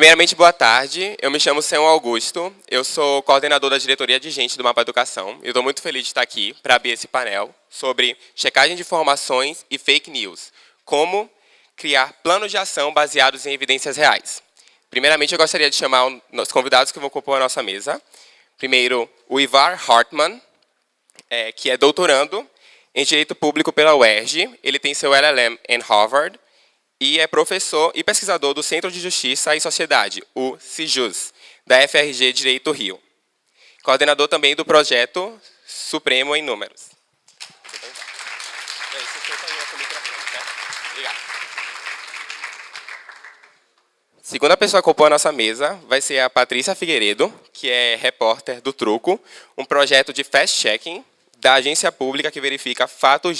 Primeiramente, boa tarde. Eu me chamo Sean Augusto. Eu sou coordenador da diretoria de gente do Mapa Educação. Eu estou muito feliz de estar aqui para abrir esse painel sobre checagem de informações e fake news. Como criar planos de ação baseados em evidências reais. Primeiramente, eu gostaria de chamar os convidados que vão compor a nossa mesa. Primeiro, o Ivar Hartmann, que é doutorando em Direito Público pela UERJ. Ele tem seu LLM em Harvard. E é professor e pesquisador do Centro de Justiça e Sociedade, o CIJUS, da FRG Direito Rio. Coordenador também do projeto Supremo em Números. Segunda pessoa que compõe a nossa mesa vai ser a Patrícia Figueiredo, que é repórter do Truco, um projeto de fast-checking da agência pública que verifica falas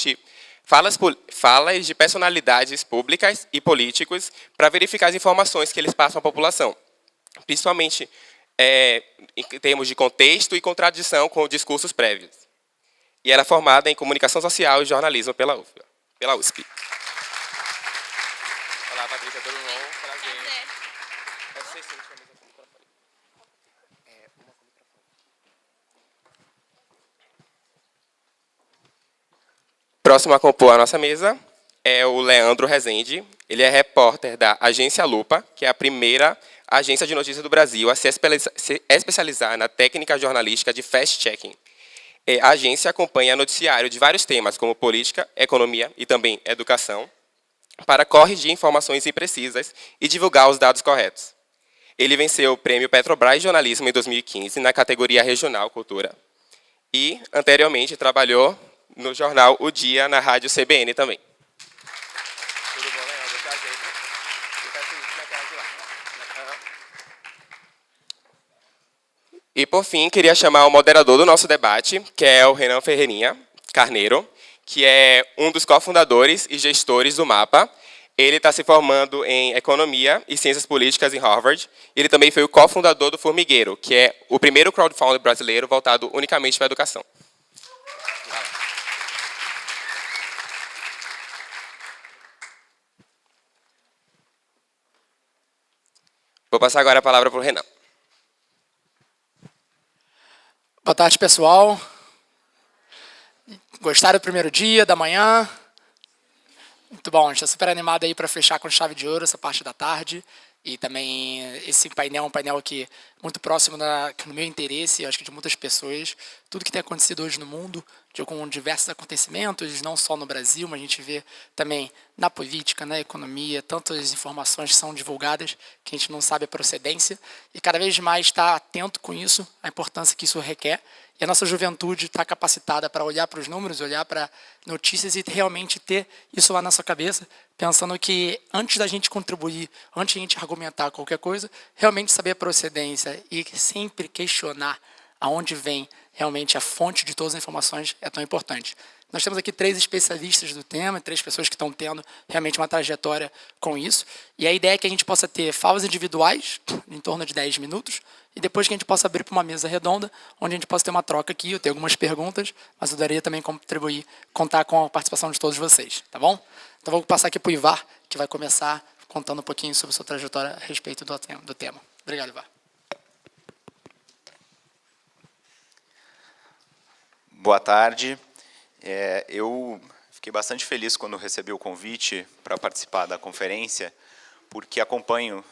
de personalidades públicas e políticos para verificar as informações que eles passam à população, principalmente em termos de contexto e contradição com discursos prévios. E ela é formada em Comunicação Social e Jornalismo pela USP. Olá, Patrícia, tudo bom? Prazer. Pode ser sim, chama o microfone. Próximo a compor a nossa mesa é o Leandro Rezende. Ele é repórter da Agência Lupa, que é a primeira agência de notícias do Brasil a se especializar na técnica jornalística de fast-checking. A agência acompanha noticiário de vários temas, como política, economia e também educação, para corrigir informações imprecisas e divulgar os dados corretos. Ele venceu o prêmio Petrobras de Jornalismo em 2015, na categoria Regional Cultura. E, anteriormente, trabalhou no jornal O Dia, na rádio CBN também. Tudo bom, Leandro? Prazer. Fica assim, na cara de lá. E, por fim, queria chamar o moderador do nosso debate, que é o Renan Ferreirinha Carneiro, que é um dos cofundadores e gestores do Mapa. Ele está se formando em Economia e Ciências Políticas em Harvard. Ele também foi o cofundador do Formigueiro, que é o primeiro crowdfunding brasileiro voltado unicamente para a educação. Vou passar agora a palavra para o Renan. Boa tarde, pessoal. Gostaram do primeiro dia, da manhã? Muito bom, a gente está super animado aí para fechar com chave de ouro essa parte da tarde. E também esse painel é um painel aqui muito próximo do meu interesse, acho que de muitas pessoas. Tudo que tem acontecido hoje no mundo, com diversos acontecimentos, não só no Brasil, mas a gente vê também na política, na economia, tantas informações que são divulgadas que a gente não sabe a procedência. E cada vez mais está atento com isso, a importância que isso requer. E a nossa juventude está capacitada para olhar para os números, olhar para notícias e realmente ter isso lá na sua cabeça, pensando que antes da gente contribuir, antes da gente argumentar qualquer coisa, realmente saber a procedência e sempre questionar aonde vem realmente a fonte de todas as informações é tão importante. Nós temos aqui 3 especialistas do tema, 3 pessoas que estão tendo realmente uma trajetória com isso. E a ideia é que a gente possa ter falas individuais, em torno de 10 minutos, e depois que a gente possa abrir para uma mesa redonda, onde a gente possa ter uma troca aqui. Eu tenho algumas perguntas, mas eu daria também contribuir, contar com a participação de todos vocês, tá bom? Então vou passar aqui para o Ivar, que vai começar contando um pouquinho sobre sua trajetória a respeito do tema. Obrigado, Ivar. Boa tarde. Eu fiquei bastante feliz quando recebi o convite para participar da conferência, porque acompanho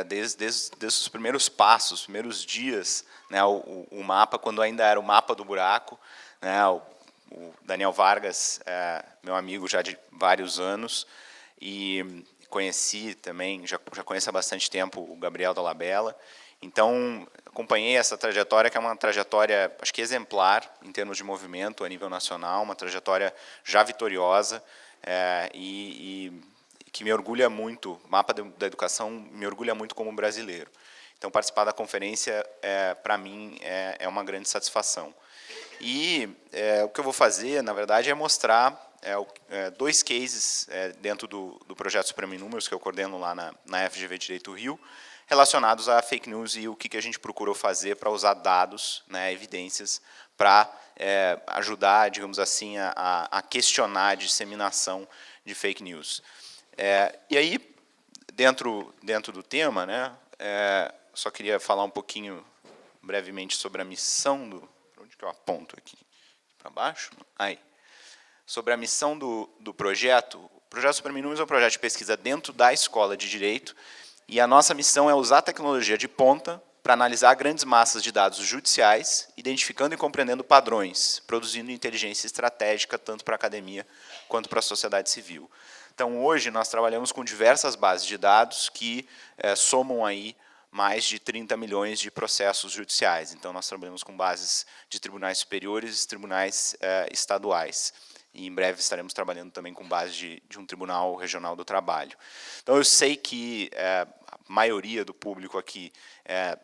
desde os primeiros passos, os primeiros dias, né, o mapa, quando ainda era o mapa do buraco, né, o Daniel Vargas é meu amigo já de vários anos, e conheci também, já conheço há bastante tempo o Gabriel Dolabella. Então, acompanhei essa trajetória, que é uma trajetória, acho que exemplar, em termos de movimento a nível nacional, uma trajetória já vitoriosa, e que me orgulha muito, o Mapa da Educação me orgulha muito como brasileiro. Então, participar da conferência, para mim, é uma grande satisfação. E o que eu vou fazer, na verdade, é mostrar 2 cases dentro do projeto Supremo em Números, que eu coordeno lá na FGV Direito Rio, relacionados a fake news e o que a gente procurou fazer para usar dados, né, evidências, para ajudar, digamos assim, a questionar a disseminação de fake news. E aí, dentro do tema, né, só queria falar um pouquinho, brevemente, sobre a missão do... Onde que eu aponto aqui? Para baixo? Aí. Sobre a missão do projeto. O Projeto Supernúmeros é um projeto de pesquisa dentro da Escola de Direito, e a nossa missão é usar a tecnologia de ponta para analisar grandes massas de dados judiciais, identificando e compreendendo padrões, produzindo inteligência estratégica tanto para a academia quanto para a sociedade civil. Então, hoje, nós trabalhamos com diversas bases de dados que somam aí mais de 30 milhões de processos judiciais. Então, nós trabalhamos com bases de tribunais superiores e tribunais estaduais. E, em breve, estaremos trabalhando também com base de um tribunal regional do trabalho. Então, eu sei que a maioria do público aqui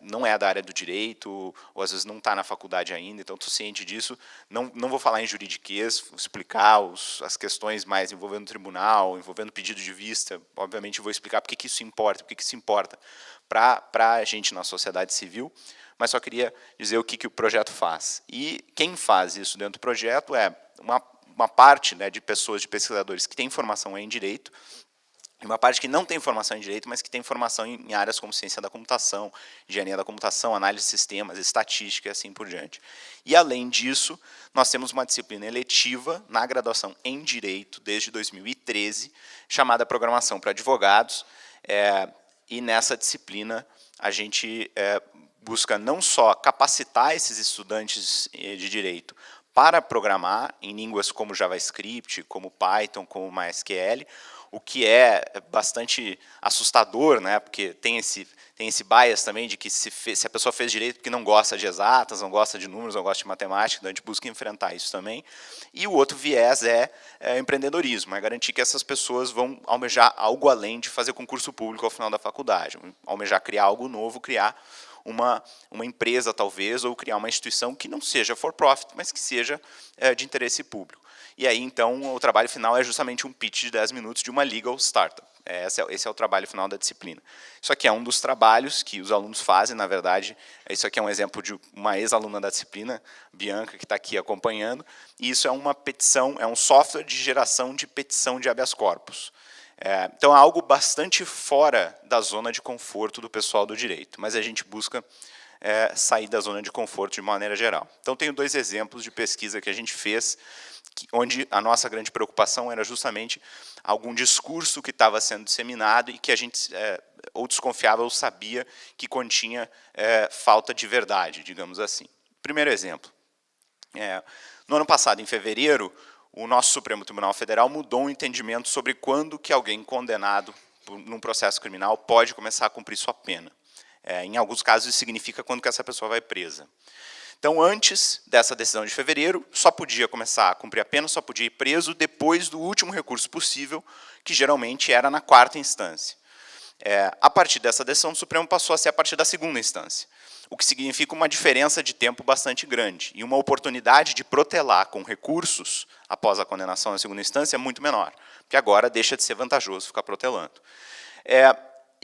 não é da área do direito, ou às vezes não está na faculdade ainda, então estou ciente disso. Não vou falar em juridiquês, vou explicar as questões mais envolvendo o tribunal, envolvendo pedido de vista. Obviamente, vou explicar por que isso importa, por que isso importa para a gente na sociedade civil, mas só queria dizer o que o projeto faz. E quem faz isso dentro do projeto é uma parte, né, de pessoas, de pesquisadores que têm formação em direito, e uma parte que não tem formação em direito, mas que tem formação em áreas como ciência da computação, engenharia da computação, análise de sistemas, estatística e assim por diante. E, além disso, nós temos uma disciplina eletiva na graduação em Direito, desde 2013, chamada Programação para Advogados, e nessa disciplina a gente busca não só capacitar esses estudantes de Direito para programar em línguas como JavaScript, como Python, como MySQL, o que é bastante assustador, né? Porque tem esse bias também de que se a pessoa fez direito porque não gosta de exatas, não gosta de números, não gosta de matemática, então a gente busca enfrentar isso também. E o outro viés é empreendedorismo, é garantir que essas pessoas vão almejar algo além de fazer concurso público ao final da faculdade, almejar criar algo novo, criar uma empresa, talvez, ou criar uma instituição que não seja for profit, mas que seja de interesse público. E aí, então, o trabalho final é justamente um pitch de 10 minutos de uma legal startup. Esse é o trabalho final da disciplina. Isso aqui é um dos trabalhos que os alunos fazem, na verdade. Isso aqui é um exemplo de uma ex-aluna da disciplina, Bianca, que está aqui acompanhando. E isso é uma petição, é um software de geração de petição de habeas corpus. Então, é algo bastante fora da zona de conforto do pessoal do direito, mas a gente busca sair da zona de conforto de maneira geral. Então, tenho 2 exemplos de pesquisa que a gente fez, onde a nossa grande preocupação era justamente algum discurso que estava sendo disseminado e que a gente ou desconfiava ou sabia que continha falta de verdade, digamos assim. Primeiro exemplo. No ano passado, em fevereiro, o nosso Supremo Tribunal Federal mudou o entendimento sobre quando que alguém condenado num processo criminal pode começar a cumprir sua pena. Em alguns casos, isso significa quando que essa pessoa vai presa. Então, antes dessa decisão de fevereiro, só podia começar a cumprir a pena, só podia ir preso depois do último recurso possível, que geralmente era na 4ª instância. A partir dessa decisão, o Supremo passou a ser a partir da 2ª instância, o que significa uma diferença de tempo bastante grande e uma oportunidade de protelar com recursos após a condenação na 2ª instância muito menor, porque agora deixa de ser vantajoso ficar protelando.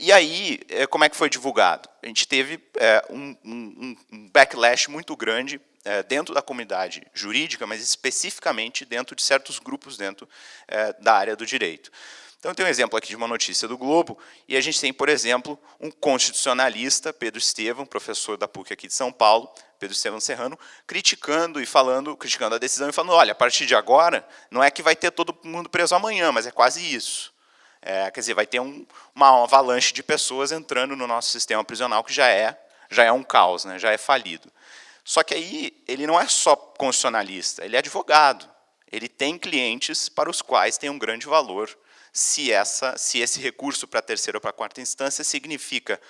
E aí, como é que foi divulgado? A gente teve um backlash muito grande dentro da comunidade jurídica, mas especificamente dentro de certos grupos dentro da área do direito. Então, eu tenho um exemplo aqui de uma notícia do Globo, e a gente tem, por exemplo, um constitucionalista, Pedro Estevão, professor da PUC aqui de São Paulo, Pedro Estevão Serrano, criticando a decisão e falando, olha, a partir de agora, não é que vai ter todo mundo preso amanhã, mas é quase isso. Quer dizer, vai ter uma avalanche de pessoas entrando no nosso sistema prisional, que já é um caos, né, já é falido. Só que aí ele não é só constitucionalista, ele é advogado. Ele tem clientes para os quais tem um grande valor se esse recurso para a 3ª ou para a 4ª instância significa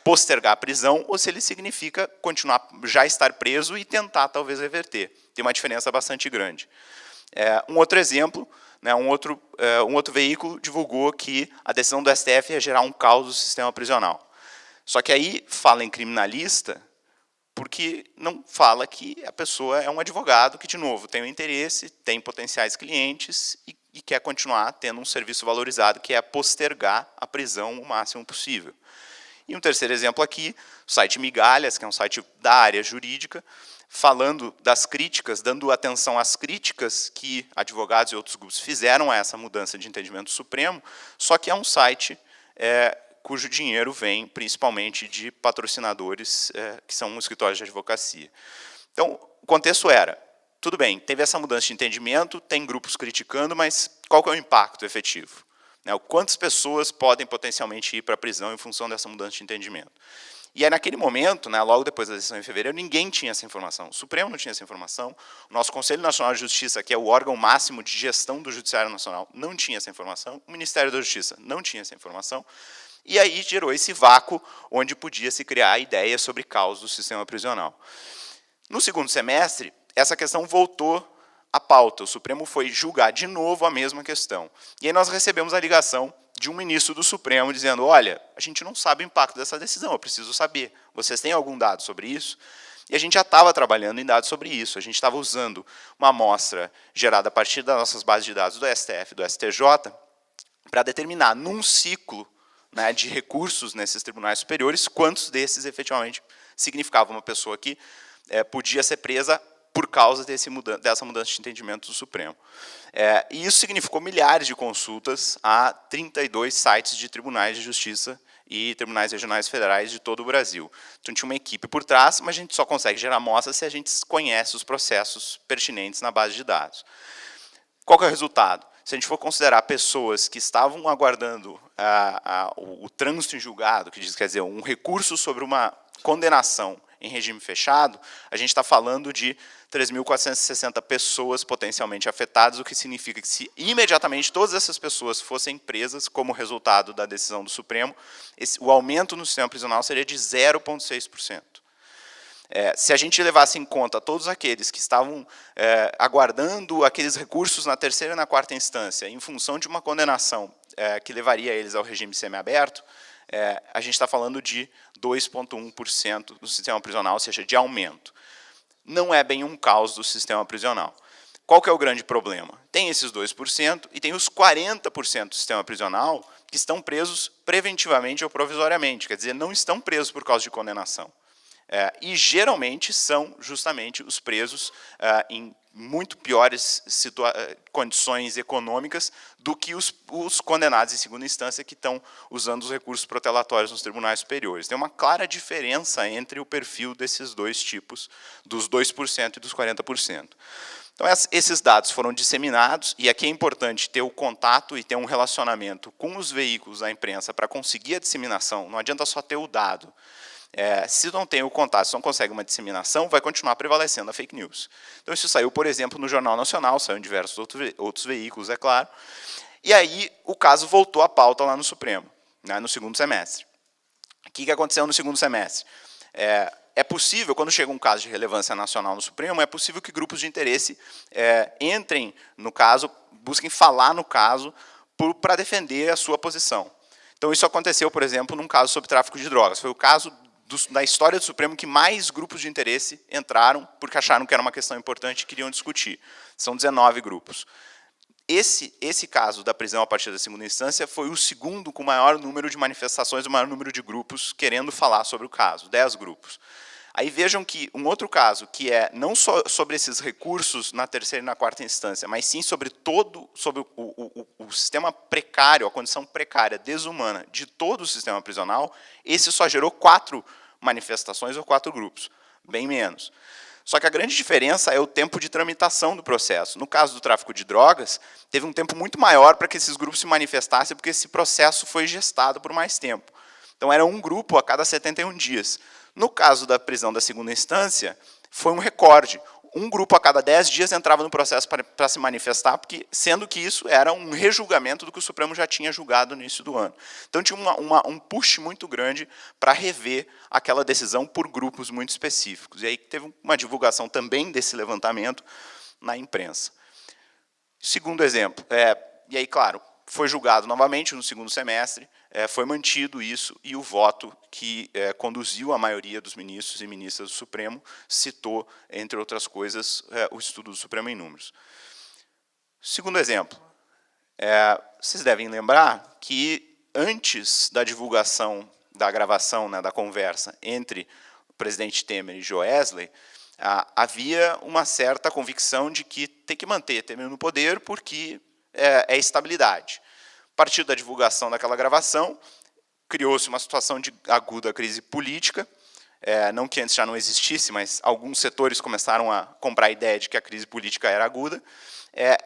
postergar a prisão ou se ele significa continuar, já estar preso e tentar, talvez, reverter. Tem uma diferença bastante grande. Um outro exemplo, né, um outro veículo divulgou que a decisão do STF ia gerar um caos no sistema prisional. Só que aí fala em criminalista porque não fala que a pessoa é um advogado que, de novo, tem um interesse, tem potenciais clientes e quer continuar tendo um serviço valorizado, que é postergar a prisão o máximo possível. E um terceiro exemplo aqui, o site Migalhas, que é um site da área jurídica, falando das críticas, dando atenção às críticas que advogados e outros grupos fizeram a essa mudança de entendimento supremo, só que é um site cujo dinheiro vem principalmente de patrocinadores, que são escritórios de advocacia. Então, o contexto era, tudo bem, teve essa mudança de entendimento, tem grupos criticando, mas qual que é o impacto efetivo? Quantas pessoas podem potencialmente ir para a prisão em função dessa mudança de entendimento? E aí, naquele momento, logo depois da decisão em fevereiro, ninguém tinha essa informação. O Supremo não tinha essa informação, o nosso Conselho Nacional de Justiça, que é o órgão máximo de gestão do Judiciário Nacional, não tinha essa informação, o Ministério da Justiça não tinha essa informação, e aí gerou esse vácuo onde podia se criar a ideia sobre caos do sistema prisional. No segundo semestre, essa questão voltou à pauta, o Supremo foi julgar de novo a mesma questão. E aí nós recebemos a ligação de um ministro do Supremo dizendo, olha, a gente não sabe o impacto dessa decisão, eu preciso saber. Vocês têm algum dado sobre isso? E a gente já estava trabalhando em dados sobre isso. A gente estava usando uma amostra gerada a partir das nossas bases de dados do STF e do STJ para determinar, num ciclo de recursos nesses tribunais superiores, quantos desses efetivamente significavam uma pessoa que podia ser presa por causa dessa mudança de entendimento do Supremo. E isso significou milhares de consultas a 32 sites de tribunais de justiça e tribunais regionais federais de todo o Brasil. Então, tinha uma equipe por trás, mas a gente só consegue gerar amostras se a gente conhece os processos pertinentes na base de dados. Qual que é o resultado? Se a gente for considerar pessoas que estavam aguardando o trânsito em julgado, que quer dizer, um recurso sobre uma condenação em regime fechado, a gente está falando de 3.460 pessoas potencialmente afetadas, o que significa que se imediatamente todas essas pessoas fossem presas como resultado da decisão do Supremo, o aumento no sistema prisional seria de 0,6%. Se a gente levasse em conta todos aqueles que estavam aguardando aqueles recursos na terceira e na quarta instância, em função de uma condenação que levaria eles ao regime semiaberto, a gente está falando de 2,1% do sistema prisional, ou seja, de aumento. Não é bem um caos do sistema prisional. Qual que é o grande problema? Tem esses 2% e tem os 40% do sistema prisional que estão presos preventivamente ou provisoriamente, quer dizer, não estão presos por causa de condenação. E geralmente são justamente os presos em muito piores condições econômicas do que os condenados em segunda instância que estão usando os recursos protelatórios nos tribunais superiores. Tem uma clara diferença entre o perfil desses dois tipos, dos 2% e dos 40%. Então, esses dados foram disseminados, e aqui é importante ter o contato e ter um relacionamento com os veículos da imprensa para conseguir a disseminação. Não adianta só ter o dado. Se não tem o contato, se não consegue uma disseminação, vai continuar prevalecendo a fake news. Então, isso saiu, por exemplo, no Jornal Nacional, saiu em diversos outros veículos, é claro. E aí, o caso voltou à pauta lá no Supremo, no segundo semestre. O que aconteceu no segundo semestre? É possível, quando chega um caso de relevância nacional no Supremo, é possível que grupos de interesse entrem no caso, busquem falar no caso para defender a sua posição. Então, isso aconteceu, por exemplo, num caso sobre tráfico de drogas. Foi o caso da história do Supremo que mais grupos de interesse entraram porque acharam que era uma questão importante e queriam discutir. São 19 grupos. Esse caso da prisão a partir da segunda instância foi o segundo com o maior número de manifestações, o maior número de grupos querendo falar sobre o caso, 10 grupos. Aí vejam que um outro caso, que é não só sobre esses recursos na terceira e na quarta instância, mas sim sobre o sistema precário, a condição precária, desumana de todo o sistema prisional, esse só gerou 4 manifestações ou 4 grupos, bem menos. Só que a grande diferença é o tempo de tramitação do processo. No caso do tráfico de drogas, teve um tempo muito maior para que esses grupos se manifestassem, porque esse processo foi gestado por mais tempo. Então, era um grupo a cada 71 dias. No caso da prisão da segunda instância, foi um recorde. Um grupo a cada 10 dias entrava no processo para se manifestar, porque, sendo que isso era um rejulgamento do que o Supremo já tinha julgado no início do ano. Então, tinha um push muito grande para rever aquela decisão por grupos muito específicos. E aí teve uma divulgação também desse levantamento na imprensa. Segundo exemplo, e aí, claro, foi julgado novamente no segundo semestre, foi mantido isso, e o voto que conduziu a maioria dos ministros e ministras do Supremo citou, entre outras coisas, o estudo do Supremo em números. Segundo exemplo, vocês devem lembrar que antes da divulgação da gravação, da conversa entre o presidente Temer e Joesley, havia uma certa convicção de que tem que manter Temer no poder porque é estabilidade. A partir da divulgação daquela gravação, criou-se uma situação de aguda crise política, não que antes já não existisse, mas alguns setores começaram a comprar a ideia de que a crise política era aguda,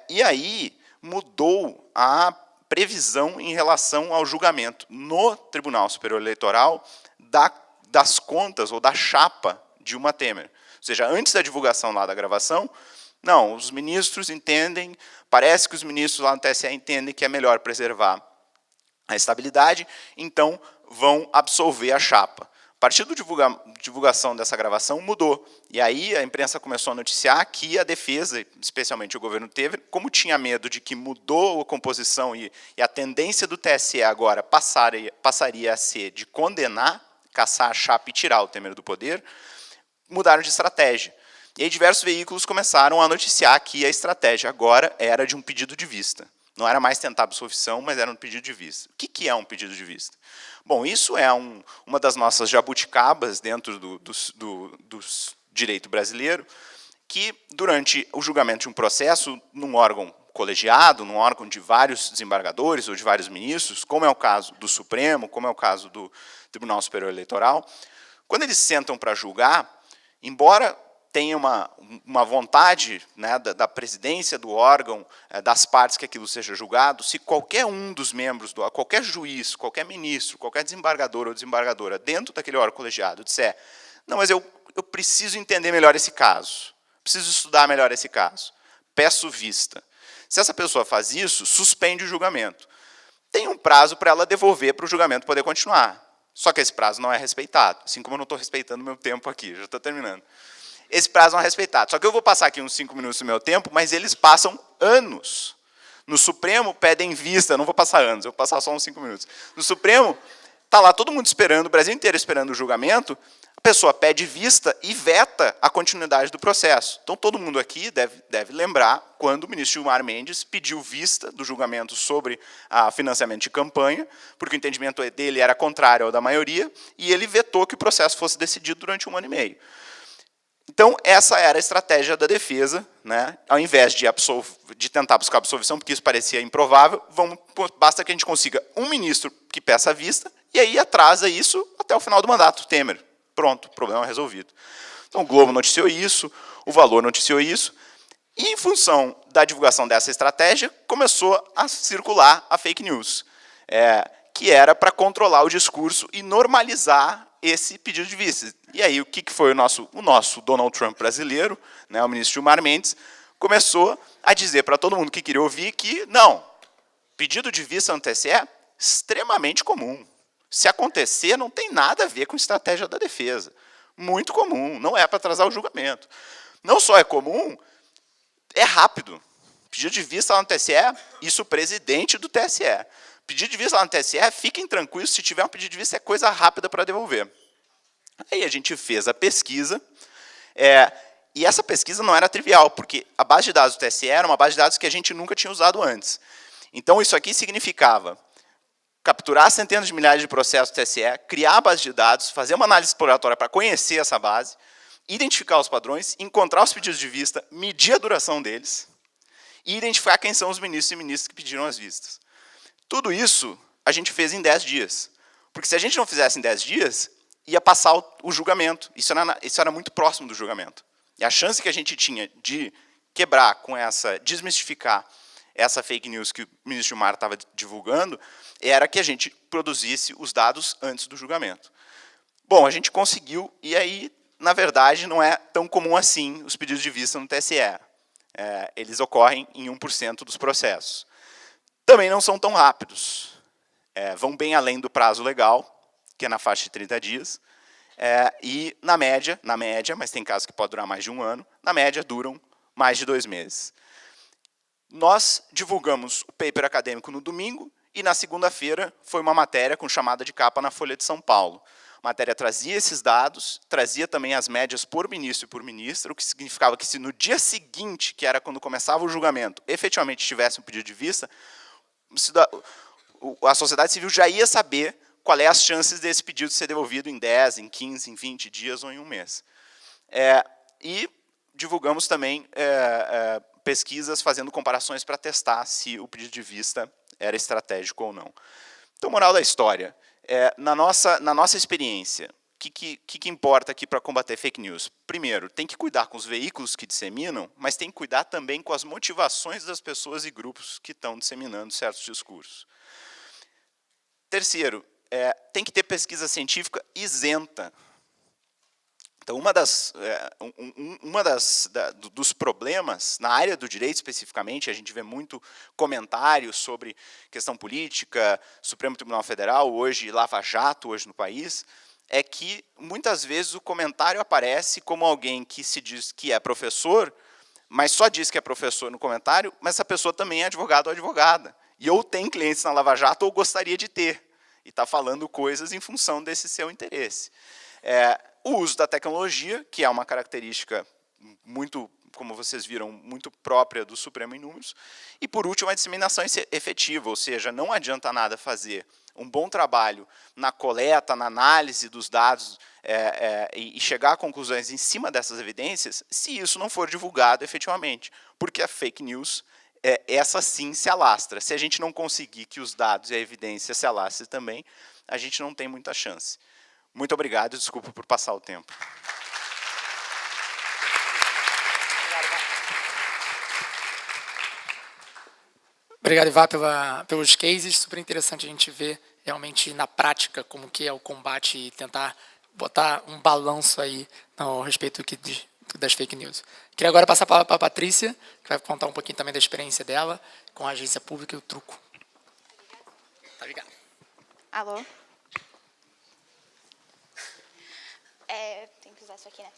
e aí mudou a previsão em relação ao julgamento no Tribunal Superior Eleitoral das contas ou da chapa Dilma Temer. Ou seja, antes da divulgação lá da gravação, não, os ministros entendem, parece que os ministros lá no TSE entendem que é melhor preservar a estabilidade, então vão absolver a chapa. A partir da divulgação dessa gravação, mudou. E aí a imprensa começou a noticiar que a defesa, especialmente o governo Temer, como tinha medo de que mudou a composição e a tendência do TSE agora passaria a ser de condenar, caçar a chapa e tirar o Temer do poder, mudaram de estratégia. E aí diversos veículos começaram a noticiar que a estratégia agora era de um pedido de vista. Não era mais tentar absolvição, mas era um pedido de vista. O que é um pedido de vista? Bom, isso é uma das nossas jabuticabas dentro do direito brasileiro, que durante o julgamento de um processo, num órgão colegiado, num órgão de vários desembargadores ou de vários ministros, como é o caso do Supremo, como é o caso do Tribunal Superior Eleitoral, quando eles sentam para julgar, embora tenha uma vontade, né, da presidência do órgão, das partes que aquilo seja julgado, se qualquer um dos membros, qualquer juiz, qualquer ministro, qualquer desembargador ou desembargadora dentro daquele órgão colegiado disser, não, mas eu preciso entender melhor esse caso, preciso estudar melhor esse caso, peço vista. Se essa pessoa faz isso, suspende o julgamento. Tem um prazo para ela devolver para o julgamento poder continuar. Só que esse prazo não é respeitado, assim como eu não estou respeitando o meu tempo aqui, já estou terminando. Esse prazo não é respeitado. Só que eu vou passar aqui uns 5 minutos do meu tempo, mas eles passam anos. No Supremo, pedem vista, não vou passar anos, eu vou passar só uns 5 minutos. No Supremo, está lá todo mundo esperando, o Brasil inteiro esperando o julgamento, a pessoa pede vista e veta a continuidade do processo. Então, todo mundo aqui deve lembrar quando o ministro Gilmar Mendes pediu vista do julgamento sobre financiamento de campanha, porque o entendimento dele era contrário ao da maioria, e ele vetou que o processo fosse decidido durante 1 ano e meio. Então, essa era a estratégia da defesa, né? Ao invés de tentar buscar absolvição, porque isso parecia improvável, basta que a gente consiga um ministro que peça a vista, e aí atrasa isso até o final do mandato Temer. Pronto, problema resolvido. Então, o Globo noticiou isso, o Valor noticiou isso, e em função da divulgação dessa estratégia, começou a circular a fake news, que era para controlar o discurso e normalizar esse pedido de vista. E aí, o que foi o nosso Donald Trump brasileiro, né, o ministro Gilmar Mendes, começou a dizer para todo mundo que queria ouvir que, não, pedido de vista no TSE é extremamente comum. Se acontecer, não tem nada a ver com estratégia da defesa. Muito comum, não é para atrasar o julgamento. Não só é comum, é rápido. Pedido de vista lá no TSE, isso o presidente do TSE. Pedido de vista lá no TSE, fiquem tranquilos, se tiver um pedido de vista, é coisa rápida para devolver. Aí a gente fez a pesquisa, e essa pesquisa não era trivial, porque a base de dados do TSE era uma base de dados que a gente nunca tinha usado antes. Então, isso aqui significava capturar centenas de milhares de processos do TSE, criar a base de dados, fazer uma análise exploratória para conhecer essa base, identificar os padrões, encontrar os pedidos de vista, medir a duração deles, e identificar quem são os ministros e ministras que pediram as vistas. Tudo isso a gente fez em 10 dias. Porque se a gente não fizesse em 10 dias, ia passar o julgamento. Isso era muito próximo do julgamento. E a chance que a gente tinha de quebrar desmistificar essa fake news que o ministro Gilmar estava divulgando, era que a gente produzisse os dados antes do julgamento. Bom, a gente conseguiu, e aí, na verdade, não é tão comum assim os pedidos de vista no TSE. Eles ocorrem em 1% dos processos. Também não são tão rápidos. Vão bem além do prazo legal, que é na faixa de 30 dias, e na média, mas tem casos que pode durar mais de 1 ano, na média duram mais de 2 meses. Nós divulgamos o paper acadêmico no domingo, e na segunda-feira foi uma matéria com chamada de capa na Folha de São Paulo. A matéria trazia esses dados, trazia também as médias por ministro e por ministra, o que significava que se no dia seguinte, que era quando começava o julgamento, efetivamente tivesse um pedido de vista, a sociedade civil já ia saber qual é as chances desse pedido ser devolvido em 10, em 15, em 20 dias ou em 1 mês. E divulgamos também pesquisas fazendo comparações para testar se o pedido de vista era estratégico ou não. Então, moral da história, Na nossa experiência, o que importa aqui para combater fake news? Primeiro, tem que cuidar com os veículos que disseminam, mas tem que cuidar também com as motivações das pessoas e grupos que estão disseminando certos discursos. Terceiro, tem que ter pesquisa científica isenta. Então, dos problemas, na área do direito especificamente, a gente vê muito comentário sobre questão política, Supremo Tribunal Federal, hoje Lava Jato, hoje no país, é que muitas vezes o comentário aparece como alguém que se diz que é professor, mas só diz que é professor no comentário, mas essa pessoa também é advogado ou advogada. E ou tem clientes na Lava Jato ou gostaria de ter, e está falando coisas em função desse seu interesse. O uso da tecnologia, que é uma característica muito, como vocês viram, muito própria do Supremo em Números. E, por último, a disseminação efetiva, ou seja, não adianta nada fazer um bom trabalho na coleta, na análise dos dados e chegar a conclusões em cima dessas evidências, se isso não for divulgado efetivamente. Porque a fake news, essa sim se alastra. Se a gente não conseguir que os dados e a evidência se alastrem também, a gente não tem muita chance. Muito obrigado e desculpa por passar o tempo. Obrigado, Ivan, pelos cases. Super interessante a gente ver realmente na prática como que é o combate e tentar botar um balanço aí a respeito das fake news. Queria agora passar para a Patrícia, que vai contar um pouquinho também da experiência dela com a agência pública e o truco. Tá ligado? Alô? Tem que usar isso aqui, né?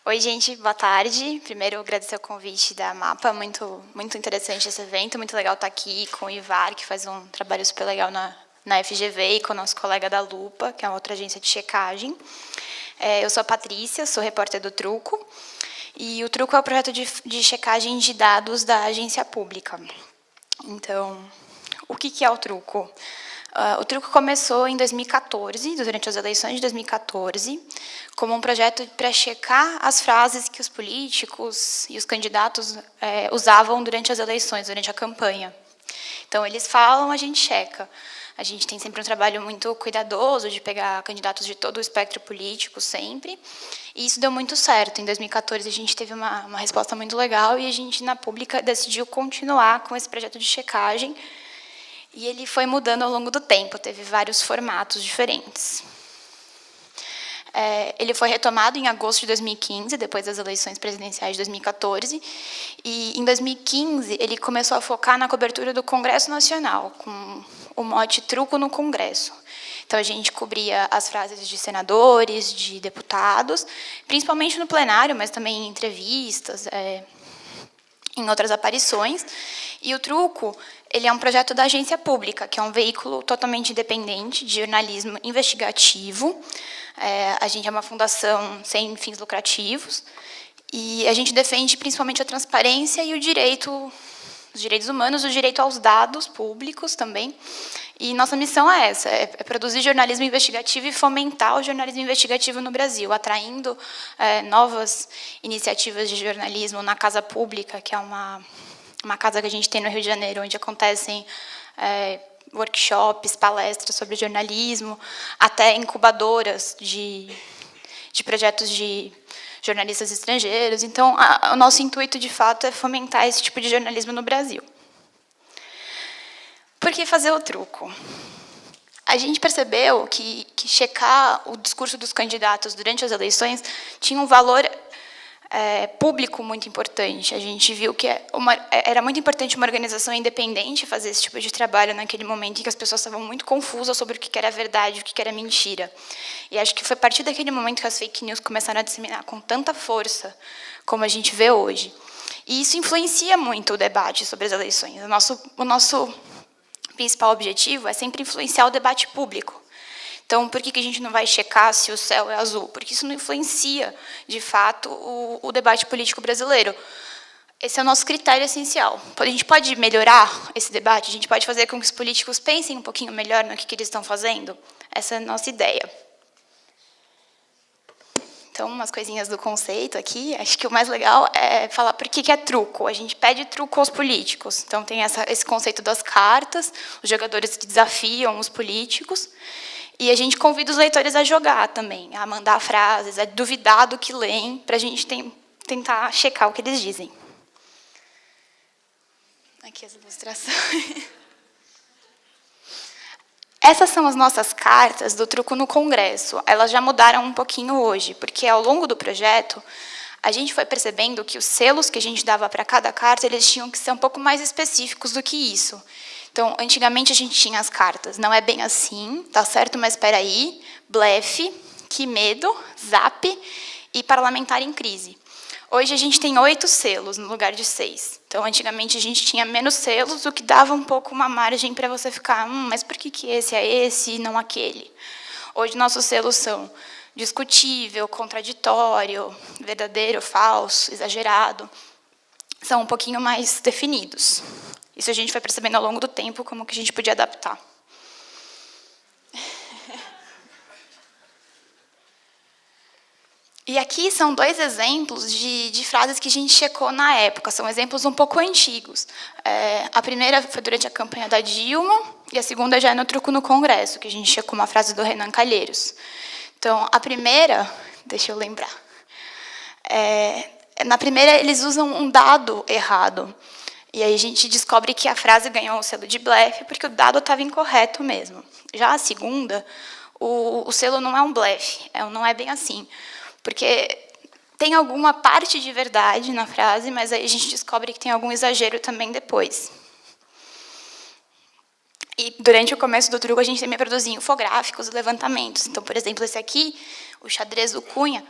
Oi, gente, boa tarde. Primeiro, agradecer o convite da MAPA, muito interessante esse evento, muito legal estar aqui com o Ivar, que faz um trabalho super legal na FGV, e com o nosso colega da Lupa, que é uma outra agência de checagem. Eu sou a Patrícia, sou repórter do Truco, e o Truco é o projeto de checagem de dados da agência pública. Então, o que é o Truco? O Truco começou em 2014, durante as eleições de 2014, como um projeto para checar as frases que os políticos e os candidatos usavam durante as eleições, durante a campanha. Então, eles falam, a gente checa. A gente tem sempre um trabalho muito cuidadoso de pegar candidatos de todo o espectro político, sempre. E isso deu muito certo. Em 2014, a gente teve uma resposta muito legal e a gente, na Pública, decidiu continuar com esse projeto de checagem. E ele foi mudando ao longo do tempo, teve vários formatos diferentes. Ele foi retomado em agosto de 2015, depois das eleições presidenciais de 2014, e em 2015 ele começou a focar na cobertura do Congresso Nacional, com o mote Truco no Congresso. Então, a gente cobria as frases de senadores, de deputados, principalmente no plenário, mas também em entrevistas, em outras aparições. E o Truco, ele é um projeto da agência pública, que é um veículo totalmente independente de jornalismo investigativo. A gente é uma fundação sem fins lucrativos e a gente defende principalmente a transparência e os direitos humanos, o direito aos dados públicos também. E nossa missão é essa, é produzir jornalismo investigativo e fomentar o jornalismo investigativo no Brasil, atraindo novas iniciativas de jornalismo na Casa Pública, que é uma casa que a gente tem no Rio de Janeiro, onde acontecem workshops, palestras sobre jornalismo, até incubadoras de projetos de jornalistas estrangeiros. Então, o nosso intuito, de fato, é fomentar esse tipo de jornalismo no Brasil. Por que fazer o Truco? A gente percebeu que checar o discurso dos candidatos durante as eleições tinha um valor público muito importante. A gente viu que era muito importante uma organização independente fazer esse tipo de trabalho naquele momento em que as pessoas estavam muito confusas sobre o que era verdade e o que era mentira. E acho que foi a partir daquele momento que as fake news começaram a disseminar com tanta força, como a gente vê hoje. E isso influencia muito o debate sobre as eleições. O nosso principal objetivo é sempre influenciar o debate público. Então, por que a gente não vai checar se o céu é azul? Porque isso não influencia, de fato, o debate político brasileiro. Esse é o nosso critério essencial. A gente pode melhorar esse debate? A gente pode fazer com que os políticos pensem um pouquinho melhor no que eles estão fazendo? Essa é a nossa ideia. Então, umas coisinhas do conceito aqui. Acho que o mais legal é falar por que é truco. A gente pede truco aos políticos. Então, tem esse conceito das cartas, os jogadores que desafiam os políticos. E a gente convida os leitores a jogar também, a mandar frases, a duvidar do que leem, para a gente tentar checar o que eles dizem. Aqui as ilustrações. Essas são as nossas cartas do Truco no Congresso. Elas já mudaram um pouquinho hoje, porque ao longo do projeto, a gente foi percebendo que os selos que a gente dava para cada carta, eles tinham que ser um pouco mais específicos do que isso. Então, antigamente a gente tinha as cartas, não é bem assim, tá certo, mas espera aí, blefe, que medo, zap e parlamentar em crise. Hoje a gente tem 8 selos no lugar de 6. Então, antigamente a gente tinha menos selos, o que dava um pouco uma margem para você ficar, mas por que esse é esse e não aquele? Hoje nossos selos são discutível, contraditório, verdadeiro, falso, exagerado. São um pouquinho mais definidos. Isso a gente foi percebendo ao longo do tempo como que a gente podia adaptar. E aqui são 2 exemplos de frases que a gente checou na época. São exemplos um pouco antigos. A primeira foi durante a campanha da Dilma, e a segunda já é no Truco no Congresso, que a gente checou uma frase do Renan Calheiros. Então, a primeira, deixa eu lembrar. Na primeira, eles usam um dado errado. E aí a gente descobre que a frase ganhou o selo de blefe porque o dado estava incorreto mesmo. Já a segunda, o selo não é um blefe, não é bem assim. Porque tem alguma parte de verdade na frase, mas aí a gente descobre que tem algum exagero também depois. E durante o começo do truco, a gente também produzia infográficos e levantamentos. Então, por exemplo, esse aqui, o xadrez do Cunha,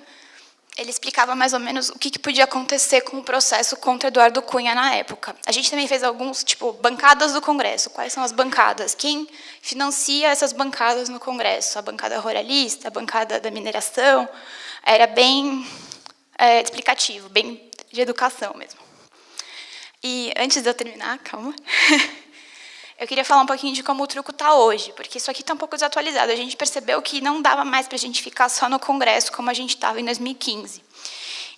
ele explicava mais ou menos o que podia acontecer com o processo contra Eduardo Cunha na época. A gente também fez alguns, tipo, bancadas do Congresso. Quais são as bancadas? Quem financia essas bancadas no Congresso? A bancada ruralista, a bancada da mineração. Era bem explicativo, bem de educação mesmo. E antes de eu terminar, calma, eu queria falar um pouquinho de como o truco está hoje, porque isso aqui está um pouco desatualizado. A gente percebeu que não dava mais para a gente ficar só no Congresso como a gente estava em 2015.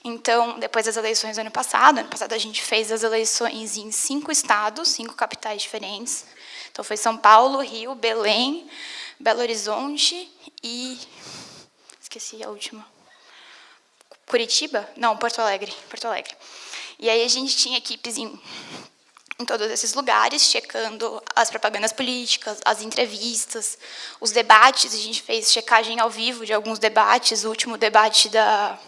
Então, depois das eleições do ano passado a gente fez as eleições em 5 estados, 5 capitais diferentes. Então, foi São Paulo, Rio, Belém, Belo Horizonte e... esqueci a última. Curitiba? Não, Porto Alegre. E aí a gente tinha equipes em todos esses lugares, checando as propagandas políticas, as entrevistas, os debates. A gente fez checagem ao vivo de alguns debates. O último debate da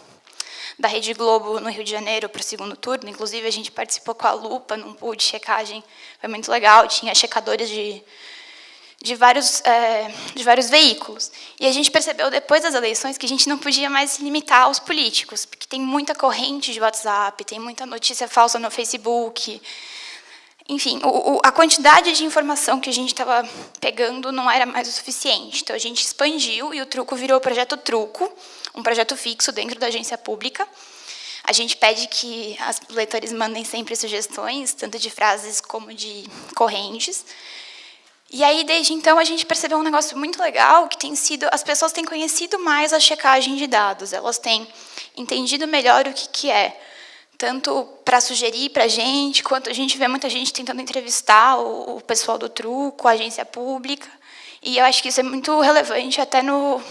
Rede Globo no Rio de Janeiro para o segundo turno. Inclusive, a gente participou com a Lupa num pool de checagem. Foi muito legal. Tinha checadores de vários veículos. E a gente percebeu, depois das eleições, que a gente não podia mais se limitar aos políticos, porque tem muita corrente de WhatsApp, tem muita notícia falsa no Facebook. Enfim, a quantidade de informação que a gente estava pegando não era mais o suficiente. Então, a gente expandiu e o Truco virou o Projeto Truco, um projeto fixo dentro da agência pública. A gente pede que os leitores mandem sempre sugestões, tanto de frases como de correntes. E aí, desde então, a gente percebeu um negócio muito legal, que tem sido, as pessoas têm conhecido mais a checagem de dados, elas têm entendido melhor o que é, tanto para sugerir para a gente, quanto a gente vê muita gente tentando entrevistar o pessoal do Truco, a agência pública, e eu acho que isso é muito relevante até no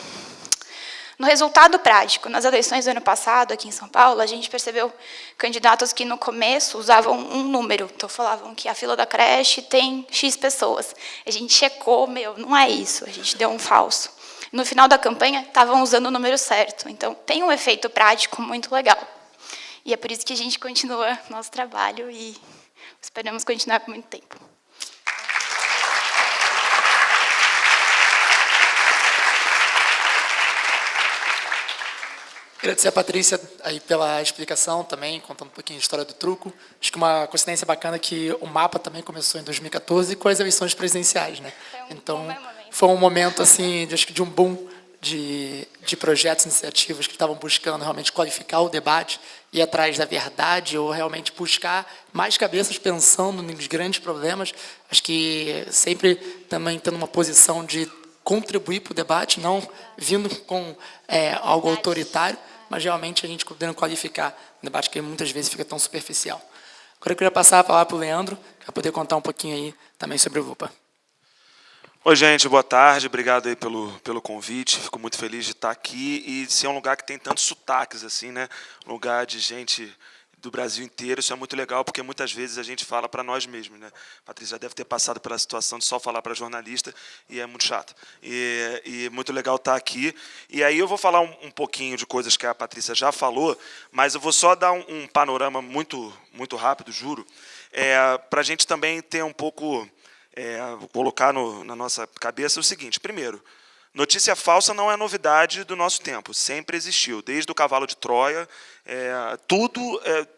resultado prático. Nas eleições do ano passado, aqui em São Paulo, a gente percebeu candidatos que, no começo, usavam um número. Então, falavam que a fila da creche tem X pessoas. A gente checou, não é isso. A gente deu um falso. No final da campanha, estavam usando o número certo. Então, tem um efeito prático muito legal. E é por isso que a gente continua nosso trabalho e esperamos continuar por muito tempo. Agradecer a Patrícia aí pela explicação também, contando um pouquinho a história do truco. Acho que uma coincidência bacana é que o mapa também começou em 2014 com as eleições presidenciais, né? Então, foi um momento assim, acho que de um boom de projetos, iniciativas que estavam buscando realmente qualificar o debate, ir atrás da verdade ou realmente buscar mais cabeças pensando nos grandes problemas. Acho que sempre também tendo uma posição de contribuir para o debate, não vindo com algo autoritário, mas realmente a gente podendo qualificar um debate que muitas vezes fica tão superficial. Agora eu queria passar a palavra para o Leandro, para poder contar um pouquinho aí também sobre o VUPA. Oi, gente, boa tarde. Obrigado aí pelo convite. Fico muito feliz de estar aqui e de ser um lugar que tem tantos sotaques, assim, né? Um lugar de gente do Brasil inteiro. Isso é muito legal, porque muitas vezes a gente fala para nós mesmos, né? A Patrícia já deve ter passado pela situação de só falar para jornalista e é muito chato. E muito legal estar aqui. E aí eu vou falar um pouquinho de coisas que a Patrícia já falou, mas eu vou só dar um panorama muito rápido, juro, para a gente também ter um pouco... colocar na nossa cabeça o seguinte: primeiro, notícia falsa não é novidade do nosso tempo, sempre existiu, desde o cavalo de Troia,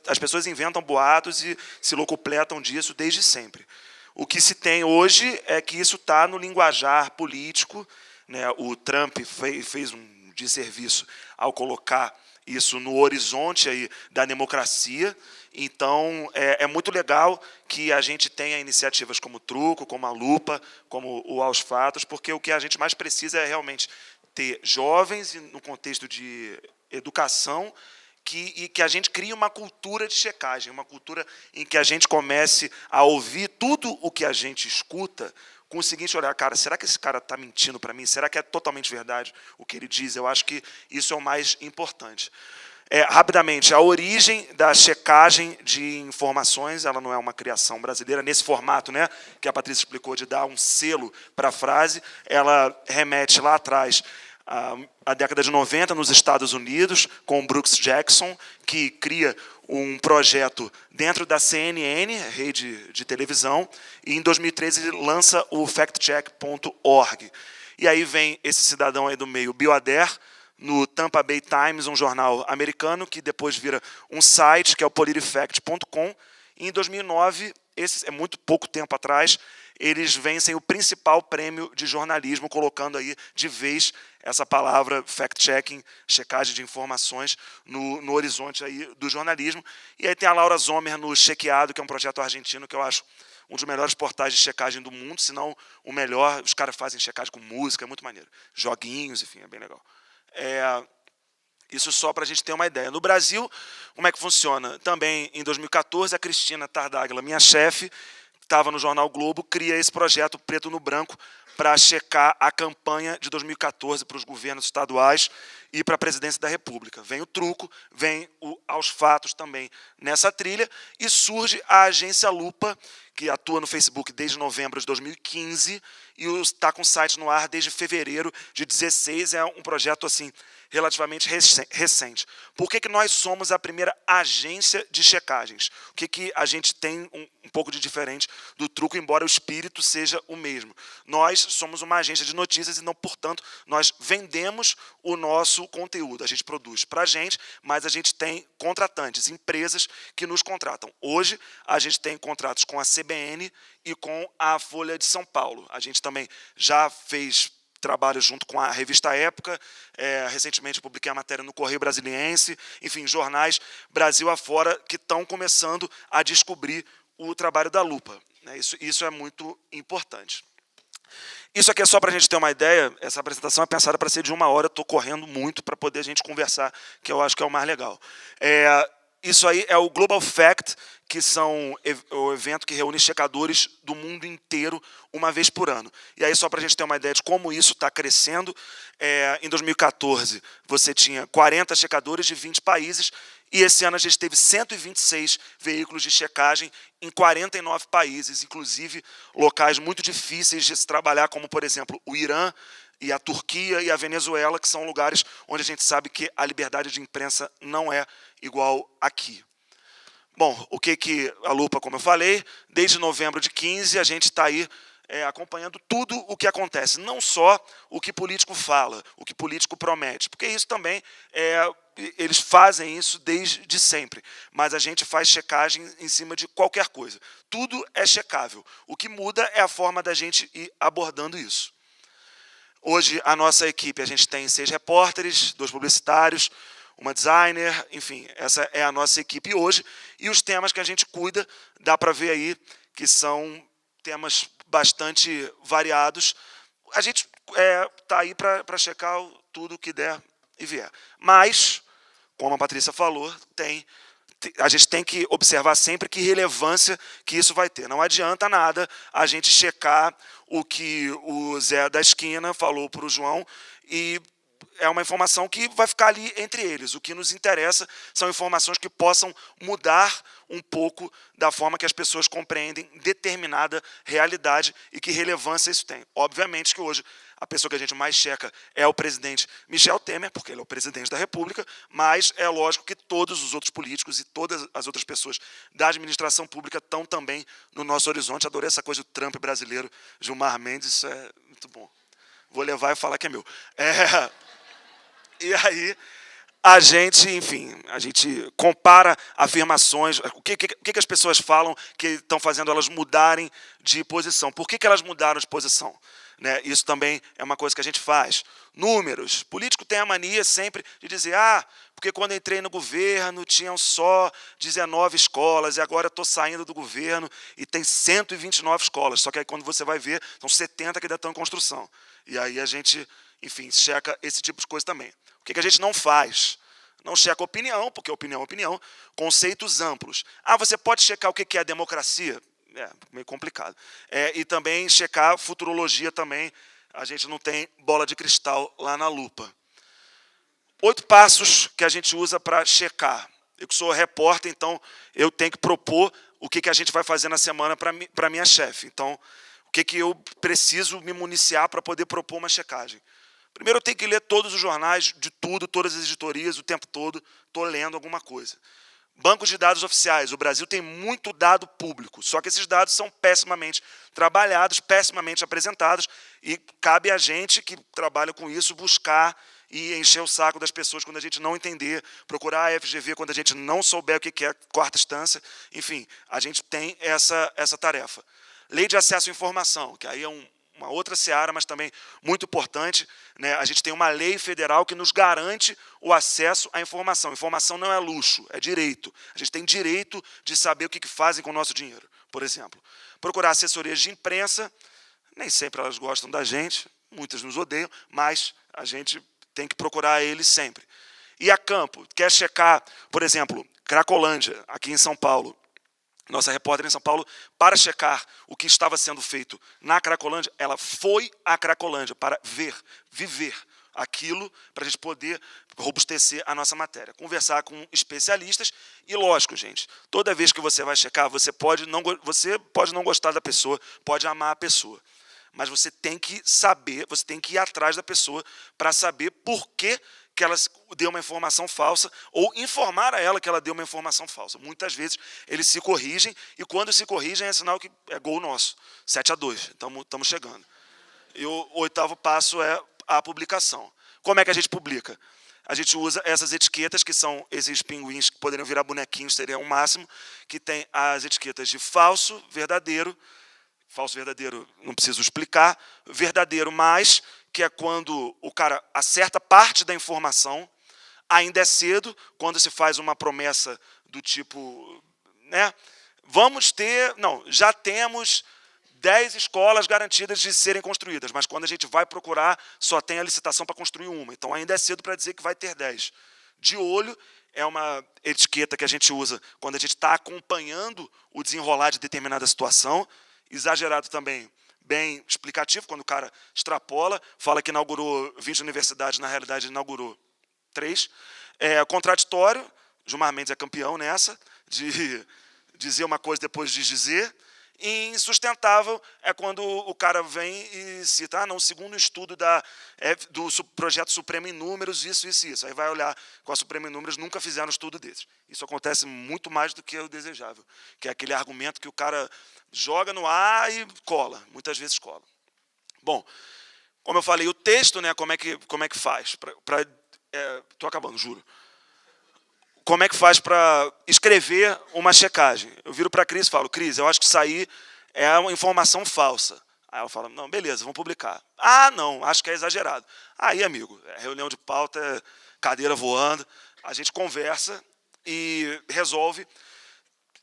as pessoas inventam boatos e se locupletam disso desde sempre. O que se tem hoje é que isso está no linguajar político, né? O Trump fez um desserviço ao colocar isso no horizonte aí da democracia. Então, é muito legal que a gente tenha iniciativas como o Truco, como a Lupa, como o Aos Fatos, porque o que a gente mais precisa é realmente ter jovens, no contexto de educação, e que a gente crie uma cultura de checagem, uma cultura em que a gente comece a ouvir tudo o que a gente escuta com o seguinte olhar: cara, será que esse cara está mentindo para mim? Será que é totalmente verdade o que ele diz? Eu acho que isso é o mais importante. Rapidamente, a origem da checagem de informações, ela não é uma criação brasileira, nesse formato, né, que a Patrícia explicou, de dar um selo para a frase, ela remete lá atrás à década de 90, nos Estados Unidos, com o Brooks Jackson, que cria um projeto dentro da CNN, rede de televisão, e em 2013 ele lança o factcheck.org. E aí vem esse cidadão aí do meio, Bill Adair, no Tampa Bay Times, um jornal americano, que depois vira um site, que é o PolitiFact.com. E em 2009, é muito pouco tempo atrás, eles vencem o principal prêmio de jornalismo, colocando aí de vez essa palavra fact-checking, checagem de informações, no horizonte aí do jornalismo. E aí tem a Laura Zomer no Chequeado, que é um projeto argentino que eu acho um dos melhores portais de checagem do mundo, se não o melhor. Os caras fazem checagem com música, é muito maneiro. Joguinhos, enfim, é bem legal. Isso só para a gente ter uma ideia. No Brasil, como é que funciona? Também, em 2014, a Cristina Tardáguila, minha chefe, estava no Jornal Globo, cria esse projeto Preto no Branco para checar a campanha de 2014 para os governos estaduais e para a presidência da República. Vem o Truco, vem o Aos Fatos também nessa trilha, e surge a agência Lupa, que atua no Facebook desde novembro de 2015 e está com o site no ar desde fevereiro de 2016. É um projeto assim relativamente recente. Por que nós somos a primeira agência de checagens? O que a gente tem um pouco de diferente do Truco, embora o espírito seja o mesmo? Nós somos uma agência de notícias e, não, portanto, nós vendemos o nosso conteúdo. A gente produz para a gente, mas a gente tem contratantes, empresas que nos contratam. Hoje, a gente tem contratos com a CBN e com a Folha de São Paulo. A gente também já fez trabalho junto com a revista Época, recentemente publiquei a matéria no Correio Brasiliense, enfim, jornais Brasil afora que estão começando a descobrir o trabalho da Lupa. Isso é muito importante. Isso aqui é só para a gente ter uma ideia. Essa apresentação é pensada para ser de 1 hora, eu estou correndo muito para poder a gente conversar, que eu acho que é o mais legal. Isso aí é o Global Fact, que são o evento que reúne checadores do mundo inteiro uma vez por ano. E aí, só para a gente ter uma ideia de como isso está crescendo, em 2014 você tinha 40 checadores de 20 países, e esse ano a gente teve 126 veículos de checagem em 49 países, inclusive locais muito difíceis de se trabalhar, como, por exemplo, o Irã, e a Turquia e a Venezuela, que são lugares onde a gente sabe que a liberdade de imprensa não é igual aqui. Bom, o que a Lupa, como eu falei, desde novembro de 15, a gente está aí acompanhando tudo o que acontece, não só o que político fala, o que político promete, porque isso também, eles fazem isso desde sempre, mas a gente faz checagem em cima de qualquer coisa. Tudo é checável. O que muda é a forma da gente ir abordando isso. Hoje, a nossa equipe, a gente tem 6 repórteres, 2 publicitários, uma designer, enfim, essa é a nossa equipe hoje. E os temas que a gente cuida, dá para ver aí que são temas bastante variados. A gente está aí para checar tudo que der e vier. Mas, como a Patrícia falou, tem a gente tem que observar sempre que relevância que isso vai ter. Não adianta nada a gente checar o que o Zé da esquina falou para o João e é uma informação que vai ficar ali entre eles. O que nos interessa são informações que possam mudar um pouco da forma que as pessoas compreendem determinada realidade e que relevância isso tem. Obviamente que hoje a pessoa que a gente mais checa é o presidente Michel Temer, porque ele é o presidente da República, mas é lógico que todos os outros políticos e todas as outras pessoas da administração pública estão também no nosso horizonte. Adorei essa coisa do Trump brasileiro, Gilmar Mendes, isso é muito bom. Vou levar e falar que é meu. E aí, a gente, enfim, a gente compara afirmações, o que as pessoas falam que estão fazendo elas mudarem de posição. Por que elas mudaram de posição? Né? Isso também é uma coisa que a gente faz. Números. Político tem a mania sempre de dizer, porque quando entrei no governo tinham só 19 escolas e agora estou saindo do governo e tem 129 escolas. Só que aí quando você vai ver, são 70 que ainda estão em construção. E aí a gente, enfim, checa esse tipo de coisa também. O que a gente não faz? Não checa opinião, porque opinião é opinião. Conceitos amplos. Você pode checar o que é democracia? É meio complicado. E também checar futurologia também. A gente não tem bola de cristal lá na lupa. 8 passos que a gente usa para checar. Eu que sou repórter, então eu tenho que propor o que a gente vai fazer na semana para minha chefe. Então, o que eu preciso me municiar para poder propor uma checagem? Primeiro, eu tenho que ler todos os jornais, de tudo, todas as editorias, o tempo todo, estou lendo alguma coisa. Bancos de dados oficiais. O Brasil tem muito dado público, só que esses dados são pessimamente trabalhados, pessimamente apresentados, e cabe a gente que trabalha com isso buscar e encher o saco das pessoas quando a gente não entender, procurar a FGV quando a gente não souber o que é quarta instância. Enfim, a gente tem essa tarefa. Lei de acesso à informação, que aí é uma outra seara, mas também muito importante. Né? A gente tem uma lei federal que nos garante o acesso à informação. Informação não é luxo, é direito. A gente tem direito de saber o que fazem com o nosso dinheiro, por exemplo. Procurar assessorias de imprensa, nem sempre elas gostam da gente, muitas nos odeiam, mas a gente tem que procurar eles sempre. E a campo, quer checar, por exemplo, Cracolândia, aqui em São Paulo. Nossa repórter em São Paulo, para checar o que estava sendo feito na Cracolândia, ela foi à Cracolândia para viver aquilo, para a gente poder robustecer a nossa matéria. Conversar com especialistas e, lógico, gente, toda vez que você vai checar, você pode não gostar da pessoa, pode amar a pessoa. Mas você tem que saber, você tem que ir atrás da pessoa para saber por que ela deu uma informação falsa ou informar a ela que ela deu uma informação falsa. Muitas vezes eles se corrigem e quando se corrigem é sinal que é gol nosso. 7-2, estamos chegando. E o 8º passo é a publicação. Como é que a gente publica? A gente usa essas etiquetas, que são esses pinguins que poderiam virar bonequinhos, seria o máximo, que tem as etiquetas de falso, verdadeiro não preciso explicar, verdadeiro mais, que é quando o cara acerta parte da informação, ainda é cedo, quando se faz uma promessa do tipo, né, já temos 10 escolas garantidas de serem construídas, mas quando a gente vai procurar, só tem a licitação para construir uma. Então, ainda é cedo para dizer que vai ter 10. De olho é uma etiqueta que a gente usa quando a gente está acompanhando o desenrolar de determinada situação. Exagerado também, bem explicativo, quando o cara extrapola, fala que inaugurou 20 universidades, na realidade inaugurou 3. Contraditório, Gilmar Mendes é campeão nessa, de dizer uma coisa depois de dizer. E insustentável é quando o cara vem e cita, segundo o estudo do Projeto Supremo em Números, isso. Aí vai olhar com a Supremo em Números, nunca fizeram um estudo desses. Isso acontece muito mais do que o desejável, que é aquele argumento que o cara joga no ar e cola, muitas vezes cola. Bom, como eu falei, o texto, né, como é que faz? Estou acabando, juro. Como é que faz para escrever uma checagem? Eu viro para a Cris e falo, Cris, eu acho que isso aí é uma informação falsa. Aí ela fala, não, beleza, vamos publicar. Não, acho que é exagerado. Aí, amigo, reunião de pauta, cadeira voando, a gente conversa e resolve,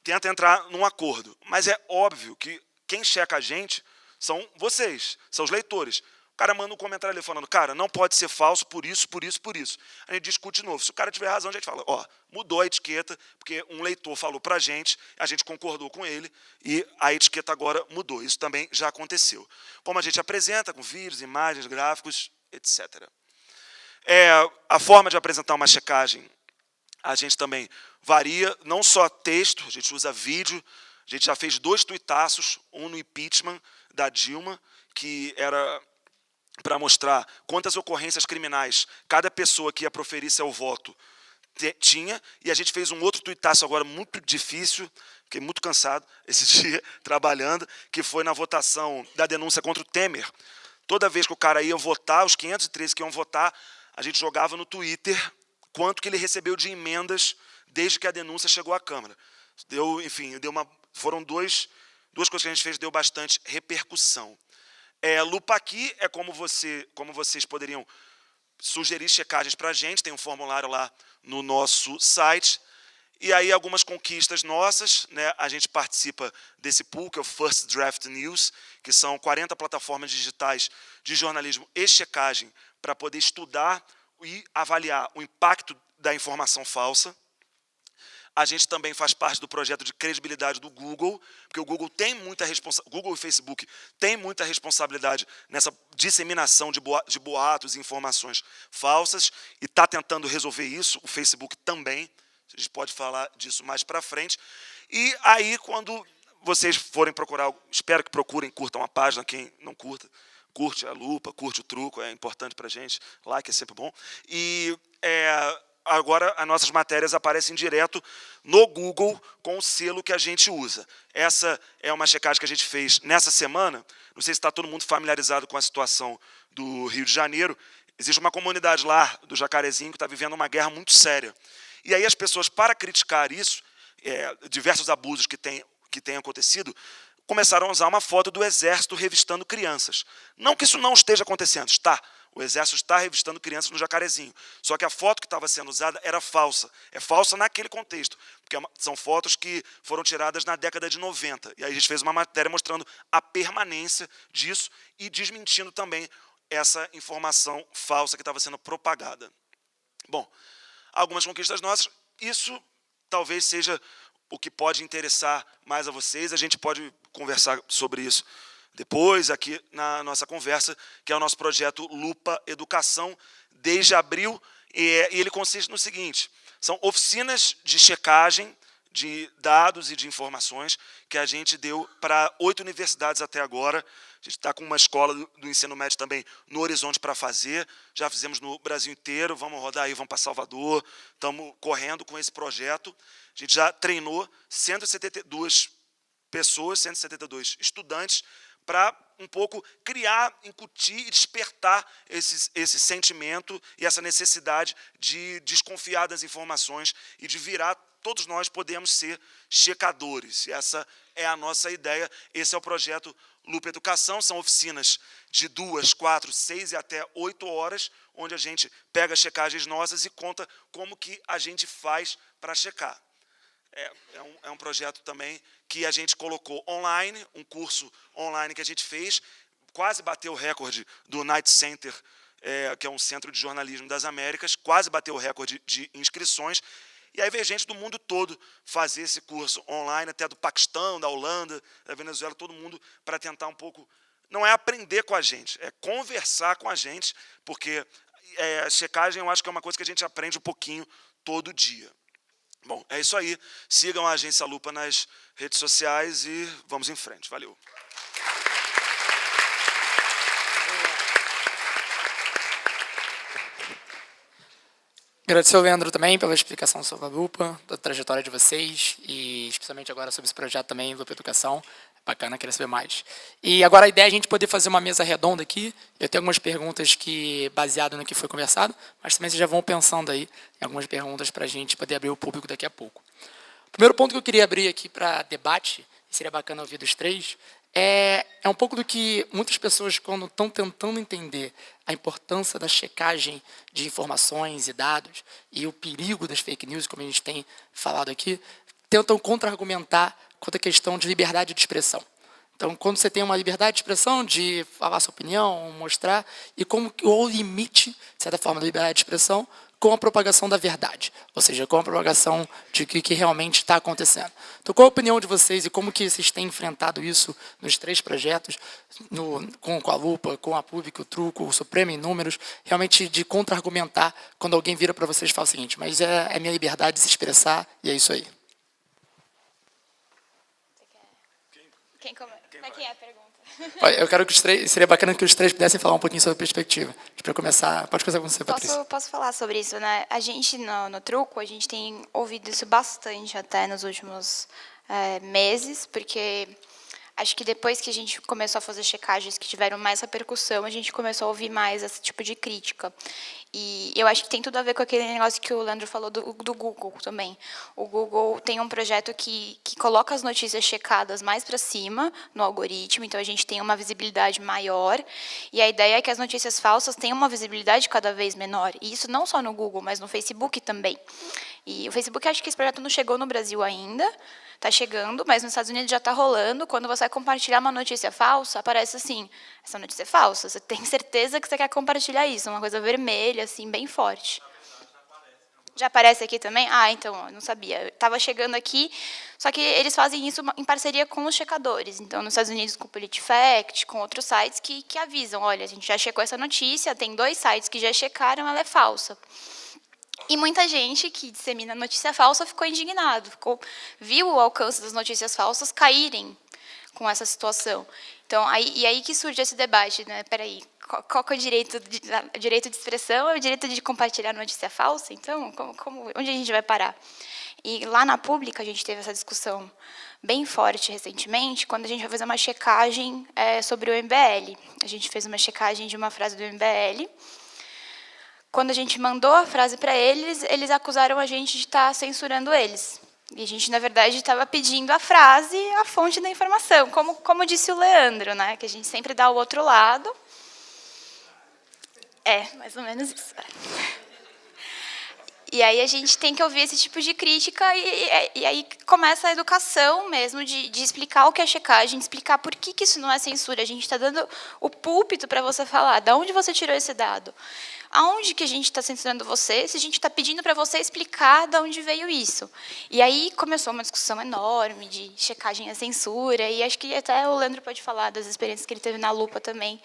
tenta entrar num acordo. Mas é óbvio que quem checa a gente são vocês, são os leitores. O cara manda um comentário ali falando, cara, não pode ser falso por isso, por isso, por isso. A gente discute de novo. Se o cara tiver razão, a gente fala, ó, mudou a etiqueta, porque um leitor falou para a gente concordou com ele, e a etiqueta agora mudou. Isso também já aconteceu. Como a gente apresenta, com vídeos, imagens, gráficos, etc. A forma de apresentar uma checagem, a gente também varia, não só texto, a gente usa vídeo. A gente já fez 2 tuitaços, um no impeachment da Dilma, que era para mostrar quantas ocorrências criminais cada pessoa que ia proferir seu voto tinha, e a gente fez um outro tuitaço agora muito difícil, fiquei muito cansado esse dia trabalhando, que foi na votação da denúncia contra o Temer. Toda vez que o cara ia votar, os 513 que iam votar, a gente jogava no Twitter quanto que ele recebeu de emendas desde que a denúncia chegou à Câmara. Foram duas coisas que a gente fez, deu bastante repercussão. Lupa aqui é como vocês poderiam sugerir checagens para a gente, tem um formulário lá no nosso site. E aí algumas conquistas nossas, né? A gente participa desse pool, que é o First Draft News, que são 40 plataformas digitais de jornalismo e checagem para poder estudar e avaliar o impacto da informação falsa. A gente também faz parte do projeto de credibilidade do Google, porque o Google tem Google e Facebook têm muita responsabilidade nessa disseminação de boatos e informações falsas, e está tentando resolver isso, o Facebook também. A gente pode falar disso mais para frente. E aí, quando vocês forem procurar, espero que procurem, curtam a página, quem não curta, curte a Lupa, curte o truco, é importante para a gente, like é sempre bom. E agora as nossas matérias aparecem direto no Google com o selo que a gente usa. Essa é uma checagem que a gente fez nessa semana. Não sei se está todo mundo familiarizado com a situação do Rio de Janeiro. Existe uma comunidade lá do Jacarezinho que está vivendo uma guerra muito séria. E aí as pessoas, para criticar isso, diversos abusos que têm acontecido, começaram a usar uma foto do Exército revistando crianças. Não que isso não esteja acontecendo, está. O Exército está revistando crianças no Jacarezinho. Só que a foto que estava sendo usada era falsa. É falsa naquele contexto, porque são fotos que foram tiradas na década de 90. E aí a gente fez uma matéria mostrando a permanência disso e desmentindo também essa informação falsa que estava sendo propagada. Bom, algumas conquistas nossas. Isso talvez seja o que pode interessar mais a vocês. A gente pode conversar sobre isso depois, aqui na nossa conversa, que é o nosso projeto Lupa Educação, desde abril, e ele consiste no seguinte: são oficinas de checagem de dados e de informações que a gente deu para 8 universidades até agora. A gente está com uma escola do ensino médio também no horizonte para fazer, já fizemos no Brasil inteiro, vamos rodar aí, vamos para Salvador, estamos correndo com esse projeto. A gente já treinou 172 pessoas, 172 estudantes, para um pouco criar, incutir e despertar esse sentimento e essa necessidade de desconfiar das informações e de virar, todos nós podemos ser checadores. Essa é a nossa ideia, esse é o projeto Lupa Educação. São oficinas de 2, 4, 6 e até 8 horas, onde a gente pega checagens nossas e conta como que a gente faz para checar. É um projeto também que a gente colocou online, um curso online que a gente fez, quase bateu o recorde do Knight Center, que é um centro de jornalismo das Américas, quase bateu o recorde de inscrições, e aí veio gente do mundo todo fazer esse curso online, até do Paquistão, da Holanda, da Venezuela, todo mundo, para tentar um pouco, não é aprender com a gente, é conversar com a gente, porque a checagem eu acho que é uma coisa que a gente aprende um pouquinho todo dia. Bom, é isso aí. Sigam a Agência Lupa nas redes sociais e vamos em frente. Valeu. Agradecer ao Leandro também pela explicação sobre a Lupa, da trajetória de vocês, e especialmente agora sobre esse projeto também, Lupa Educação. Bacana, queria saber mais. E agora a ideia é a gente poder fazer uma mesa redonda aqui. Eu tenho algumas perguntas que, baseado no que foi conversado, mas também vocês já vão pensando aí em algumas perguntas para a gente poder abrir o público daqui a pouco. O primeiro ponto que eu queria abrir aqui para debate, e seria bacana ouvir dos três, é um pouco do que muitas pessoas, quando estão tentando entender a importância da checagem de informações e dados e o perigo das fake news, como a gente tem falado aqui, tentam contra-argumentar quanto à questão de liberdade de expressão. Então, quando você tem uma liberdade de expressão, de falar sua opinião, mostrar, e como o limite, de certa forma, da liberdade de expressão, com a propagação da verdade, ou seja, com a propagação de que realmente está acontecendo. Então, qual a opinião de vocês e como que vocês têm enfrentado isso nos 3 projetos, com a Lupa, com a Pública, o Truco, o Supremo em Números, realmente de contra-argumentar quando alguém vira para vocês e fala o seguinte, mas é minha liberdade de se expressar e é isso aí. Para quem é a pergunta? Eu quero que os 3, seria bacana que os 3 pudessem falar um pouquinho sobre a perspectiva. Para começar, pode começar com você, Patrícia. Posso falar sobre isso, né? A gente, no Truco, a gente tem ouvido isso bastante até nos últimos meses, porque acho que depois que a gente começou a fazer checagens que tiveram mais repercussão, a gente começou a ouvir mais esse tipo de crítica. E eu acho que tem tudo a ver com aquele negócio que o Leandro falou do Google também. O Google tem um projeto que coloca as notícias checadas mais para cima no algoritmo, então a gente tem uma visibilidade maior. E a ideia é que as notícias falsas tenham uma visibilidade cada vez menor. E isso não só no Google, mas no Facebook também. E o Facebook, acho que esse projeto não chegou no Brasil ainda, está chegando, mas nos Estados Unidos já está rolando. Quando você vai compartilhar uma notícia falsa, aparece assim, essa notícia é falsa, você tem certeza que você quer compartilhar isso, uma coisa vermelha, assim, bem forte. Já aparece aqui também? Ah, então, eu não sabia. Estava chegando aqui, só que eles fazem isso em parceria com os checadores. Então, nos Estados Unidos, com o PolitiFact, com outros sites que avisam, olha, a gente já checou essa notícia, tem 2 sites que já checaram, ela é falsa. E muita gente que dissemina notícia falsa ficou indignado, viu o alcance das notícias falsas caírem com essa situação. Então, aí que surge esse debate, né? Peraí, qual que é o direito de expressão? É o direito de compartilhar notícia falsa? Então, onde a gente vai parar? E lá na Pública, a gente teve essa discussão bem forte recentemente, quando a gente foi fazer uma checagem sobre o MBL. A gente fez uma checagem de uma frase do MBL. Quando a gente mandou a frase para eles, eles acusaram a gente de estar censurando eles. E a gente, na verdade, estava pedindo a frase, a fonte da informação, como disse o Leandro, né? Que a gente sempre dá o outro lado. Mais ou menos isso. E aí a gente tem que ouvir esse tipo de crítica e aí começa a educação mesmo de explicar o que é checagem, de explicar por que isso não é censura. A gente está dando o púlpito para você falar, de onde você tirou esse dado? Aonde que a gente está censurando você, se a gente está pedindo para você explicar de onde veio isso? E aí começou uma discussão enorme de checagem à censura, e acho que até o Leandro pode falar das experiências que ele teve na Lupa também,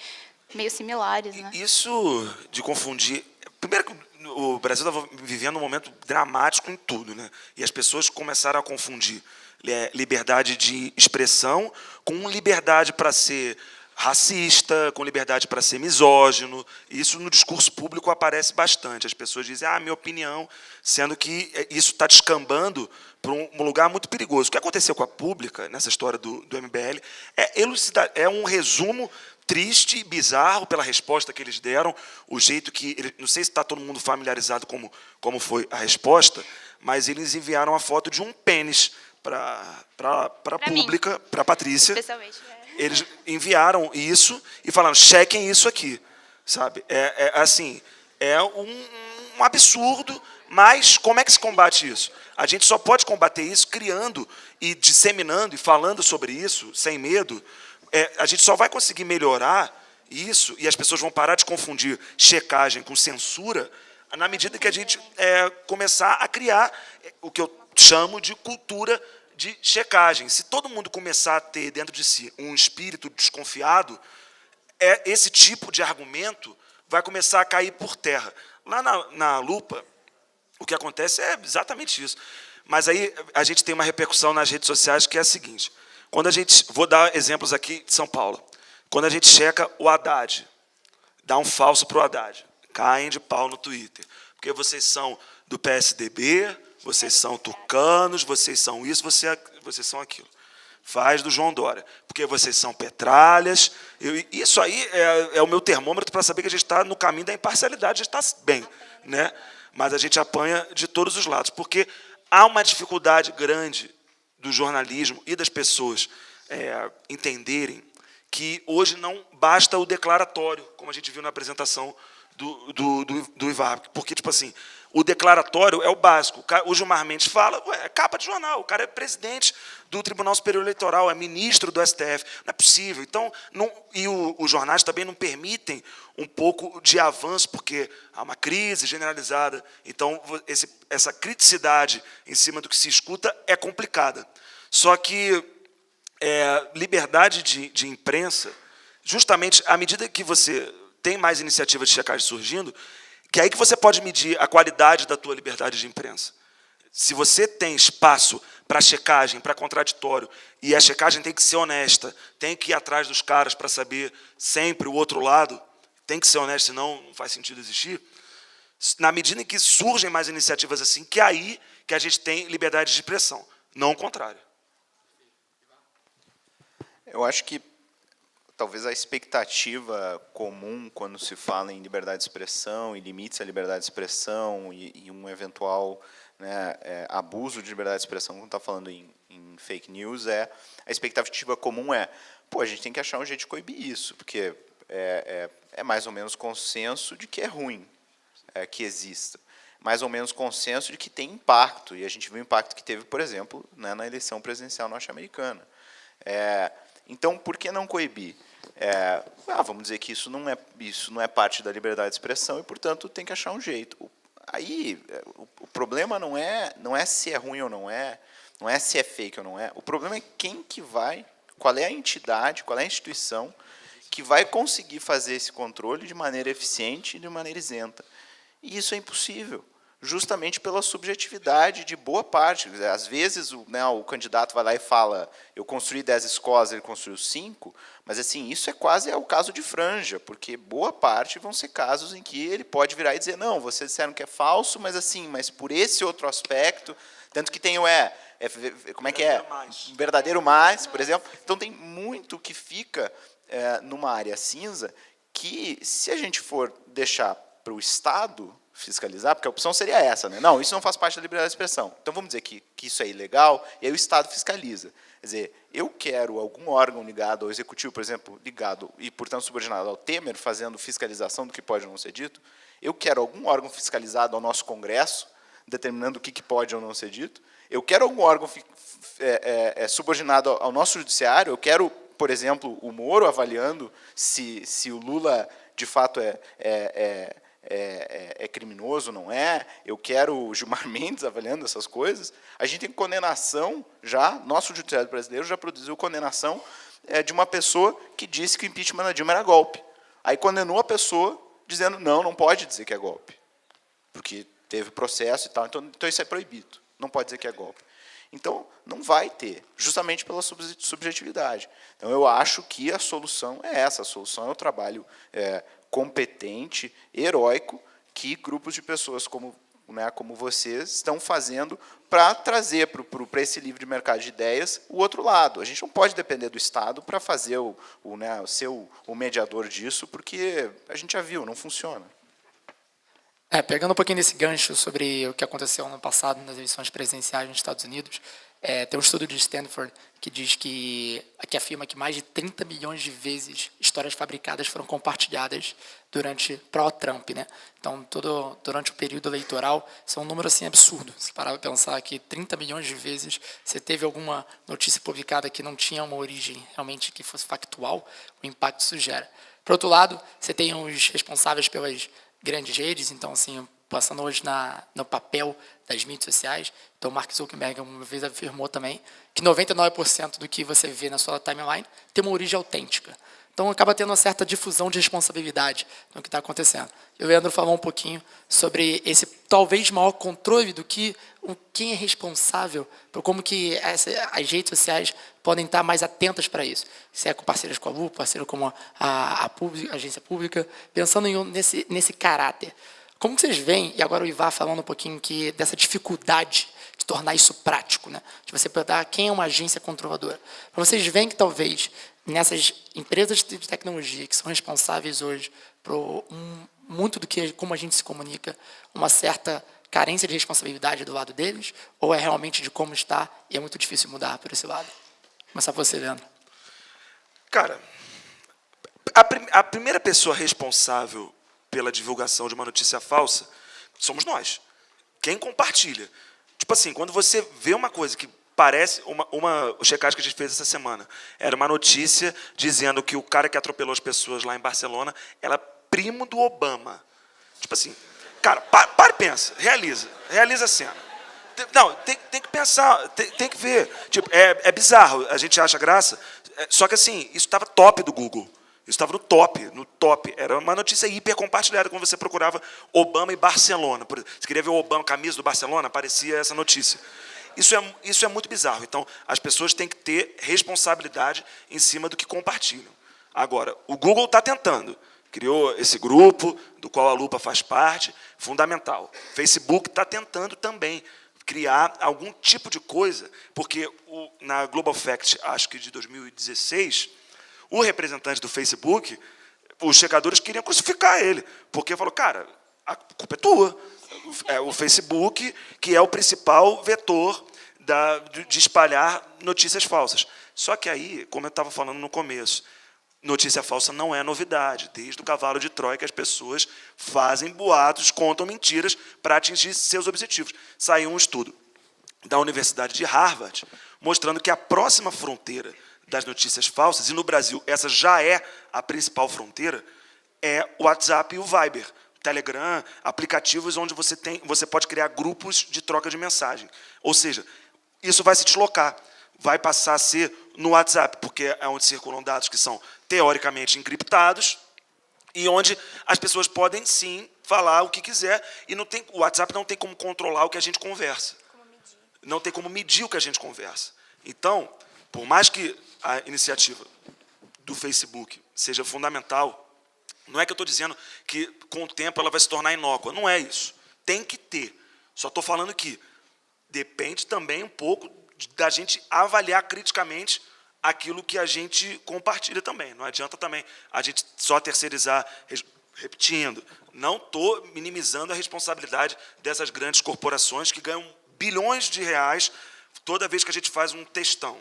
meio similares, né? Isso de confundir... Primeiro que o Brasil estava vivendo um momento dramático em tudo, né? E as pessoas começaram a confundir liberdade de expressão com liberdade para ser racista, com liberdade para ser misógino. Isso no discurso público aparece bastante. As pessoas dizem, minha opinião, sendo que isso está descambando para um lugar muito perigoso. O que aconteceu com a Pública, nessa história do MBL, é um resumo triste e bizarro pela resposta que eles deram, o jeito que... Não sei se está todo mundo familiarizado como foi a resposta, mas eles enviaram a foto de um pênis para a Pública, para a Patrícia. Especialmente, Eles enviaram isso e falaram, chequem isso aqui. Sabe? Assim, um absurdo, mas como é que se combate isso? A gente só pode combater isso criando e disseminando e falando sobre isso, sem medo. A gente só vai conseguir melhorar isso, e as pessoas vão parar de confundir checagem com censura, na medida que a gente começar a criar o que eu chamo de cultura de checagem. Se todo mundo começar a ter dentro de si um espírito desconfiado, esse tipo de argumento vai começar a cair por terra. Lá na Lupa, o que acontece é exatamente isso. Mas aí a gente tem uma repercussão nas redes sociais que é a seguinte. Quando a gente, vou dar exemplos aqui de São Paulo. Quando a gente checa o Haddad, dá um falso para o Haddad, caem de pau no Twitter. Porque vocês são do PSDB, vocês são tucanos, vocês são isso, vocês são aquilo. Faz do João Dória. Porque vocês são petralhas. Isso aí é o meu termômetro para saber que a gente está no caminho da imparcialidade, a gente está bem. Né? Mas a gente apanha de todos os lados. Porque há uma dificuldade grande do jornalismo e das pessoas entenderem que hoje não basta o declaratório, como a gente viu na apresentação do Ivar. Porque, tipo assim, o declaratório é o básico. O Gilmar Mendes fala, é capa de jornal, o cara é presidente do Tribunal Superior Eleitoral, é ministro do STF. Não é possível. Então, os jornais também não permitem um pouco de avanço, porque há uma crise generalizada. Então, essa criticidade em cima do que se escuta é complicada. Só que liberdade de imprensa, justamente à medida que você tem mais iniciativas de checagem surgindo, que é aí que você pode medir a qualidade da tua liberdade de imprensa. Se você tem espaço para checagem, para contraditório, e a checagem tem que ser honesta, tem que ir atrás dos caras para saber sempre o outro lado, tem que ser honesto, senão não faz sentido existir, na medida em que surgem mais iniciativas assim, que é aí que a gente tem liberdade de expressão, não o contrário. Eu acho que talvez a expectativa comum quando se fala em liberdade de expressão e limites à liberdade de expressão e um eventual, né, abuso de liberdade de expressão, quando está falando em fake news, a expectativa comum pô, a gente tem que achar um jeito de coibir isso, porque é mais ou menos consenso de que é ruim que exista, mais ou menos consenso de que tem impacto, e a gente viu o impacto que teve, por exemplo, né, na eleição presidencial norte-americana. Então, por que não coibir? Vamos dizer que isso não é parte da liberdade de expressão e, portanto, tem que achar um jeito. Aí, o problema não é se é ruim ou não é se é fake ou não é. O problema é qual é a entidade, qual é a instituição que vai conseguir fazer esse controle de maneira eficiente e de maneira isenta. E isso é impossível, justamente pela subjetividade de boa parte. Às vezes, o candidato vai lá e fala, eu construí 10 escolas, ele construiu 5, mas assim, isso é quase o caso de franja, porque boa parte vão ser casos em que ele pode virar e dizer, não, vocês disseram que é falso, mas por esse outro aspecto, tanto que tem como é que é? Verdadeiro mais, por exemplo. Então, tem muito que fica numa área cinza que, se a gente for deixar para o Estado fiscalizar, porque a opção seria essa, né? Não, isso não faz parte da liberdade de expressão. Então, vamos dizer que isso é ilegal, e aí o Estado fiscaliza. Quer dizer, eu quero algum órgão ligado ao Executivo, por exemplo, ligado e, portanto, subordinado ao Temer, fazendo fiscalização do que pode ou não ser dito. Eu quero algum órgão fiscalizado ao nosso Congresso, determinando o que pode ou não ser dito. Eu quero algum órgão subordinado ao nosso Judiciário. Eu quero, por exemplo, o Moro avaliando se o Lula, de fato, é criminoso, não é? Eu quero o Gilmar Mendes avaliando essas coisas. A gente tem condenação já, nosso judiciário brasileiro já produziu condenação de uma pessoa que disse que o impeachment da Dilma era golpe. Aí condenou a pessoa dizendo, não pode dizer que é golpe, porque teve processo e tal, então isso é proibido, não pode dizer que é golpe. Então, não vai ter, justamente pela subjetividade. Então, eu acho que a solução é essa, a solução é o trabalho competente, heróico, que grupos de pessoas como vocês estão fazendo para trazer para esse livre mercado de ideias o outro lado. A gente não pode depender do Estado para fazer ser o mediador disso, porque a gente já viu, não funciona. Pegando um pouquinho desse gancho sobre o que aconteceu ano passado nas eleições presidenciais nos Estados Unidos, tem um estudo de Stanford que diz que afirma que mais de 30 milhões de vezes histórias fabricadas foram compartilhadas durante pró-Trump, né? Então, durante o período eleitoral, isso é um número assim absurdo. Se parar para pensar que 30 milhões de vezes você teve alguma notícia publicada que não tinha uma origem realmente que fosse factual, o impacto isso gera. Por outro lado, você tem os responsáveis pelas grandes redes, então, assim, passando hoje no papel das mídias sociais, então Mark Zuckerberg uma vez afirmou também que 99% do que você vê na sua timeline tem uma origem autêntica. Então, acaba tendo uma certa difusão de responsabilidade no que está acontecendo. E o Leandro falou um pouquinho sobre esse talvez maior controle do que quem é responsável por como que as redes sociais podem estar mais atentas para isso. Se é com parceiros com a LU, parceiro como a agência pública, pensando nesse caráter. Como que vocês veem, e agora o Ivar falando um pouquinho dessa dificuldade de tornar isso prático, né? De você perguntar quem é uma agência controladora. Para vocês veem que talvez nessas empresas de tecnologia que são responsáveis hoje por muito do que como a gente se comunica, uma certa carência de responsabilidade do lado deles, ou é realmente de como está e é muito difícil mudar por esse lado? Vou começar por você, Leandro. Cara, a primeira pessoa responsável pela divulgação de uma notícia falsa somos nós. Quem compartilha. Tipo assim, quando você vê uma coisa que parece uma checagem que a gente fez essa semana. Era uma notícia dizendo que o cara que atropelou as pessoas lá em Barcelona era primo do Obama. Tipo assim, cara, para e pensa, realiza a cena. Não, tem que pensar, tem que ver. Tipo, é bizarro, a gente acha graça, só que assim, isso estava top do Google. Isso estava no top. Era uma notícia hiper compartilhada quando você procurava Obama e Barcelona. Você queria ver o Obama, camisa do Barcelona, aparecia essa notícia. Isso é muito bizarro. Então, as pessoas têm que ter responsabilidade em cima do que compartilham. Agora, o Google está tentando. Criou esse grupo, do qual a Lupa faz parte, fundamental. Facebook está tentando também criar algum tipo de coisa, porque na Global Fact, acho que de 2016, o representante do Facebook, os checadores queriam crucificar ele, porque falou, cara, a culpa é tua. É o Facebook que é o principal vetor de espalhar notícias falsas. Só que aí, como eu estava falando no começo, notícia falsa não é novidade. Desde o cavalo de Troia que as pessoas fazem boatos, contam mentiras para atingir seus objetivos. Saiu um estudo da Universidade de Harvard mostrando que a próxima fronteira das notícias falsas, e no Brasil essa já é a principal fronteira, é o WhatsApp e o Viber. Telegram, aplicativos onde você pode criar grupos de troca de mensagem. Ou seja, isso vai se deslocar. Vai passar a ser no WhatsApp, porque é onde circulam dados que são teoricamente encriptados e onde as pessoas podem, sim, falar o que quiser. E o WhatsApp não tem como controlar o que a gente conversa. Não tem como medir o que a gente conversa. Então, por mais que a iniciativa do Facebook seja fundamental, não é que eu estou dizendo que, com o tempo, ela vai se tornar inócua. Não é isso. Tem que ter. Só estou falando que depende também um pouco da gente avaliar criticamente aquilo que a gente compartilha também. Não adianta também a gente só terceirizar. Repetindo, não estou minimizando a responsabilidade dessas grandes corporações que ganham bilhões de reais toda vez que a gente faz um textão.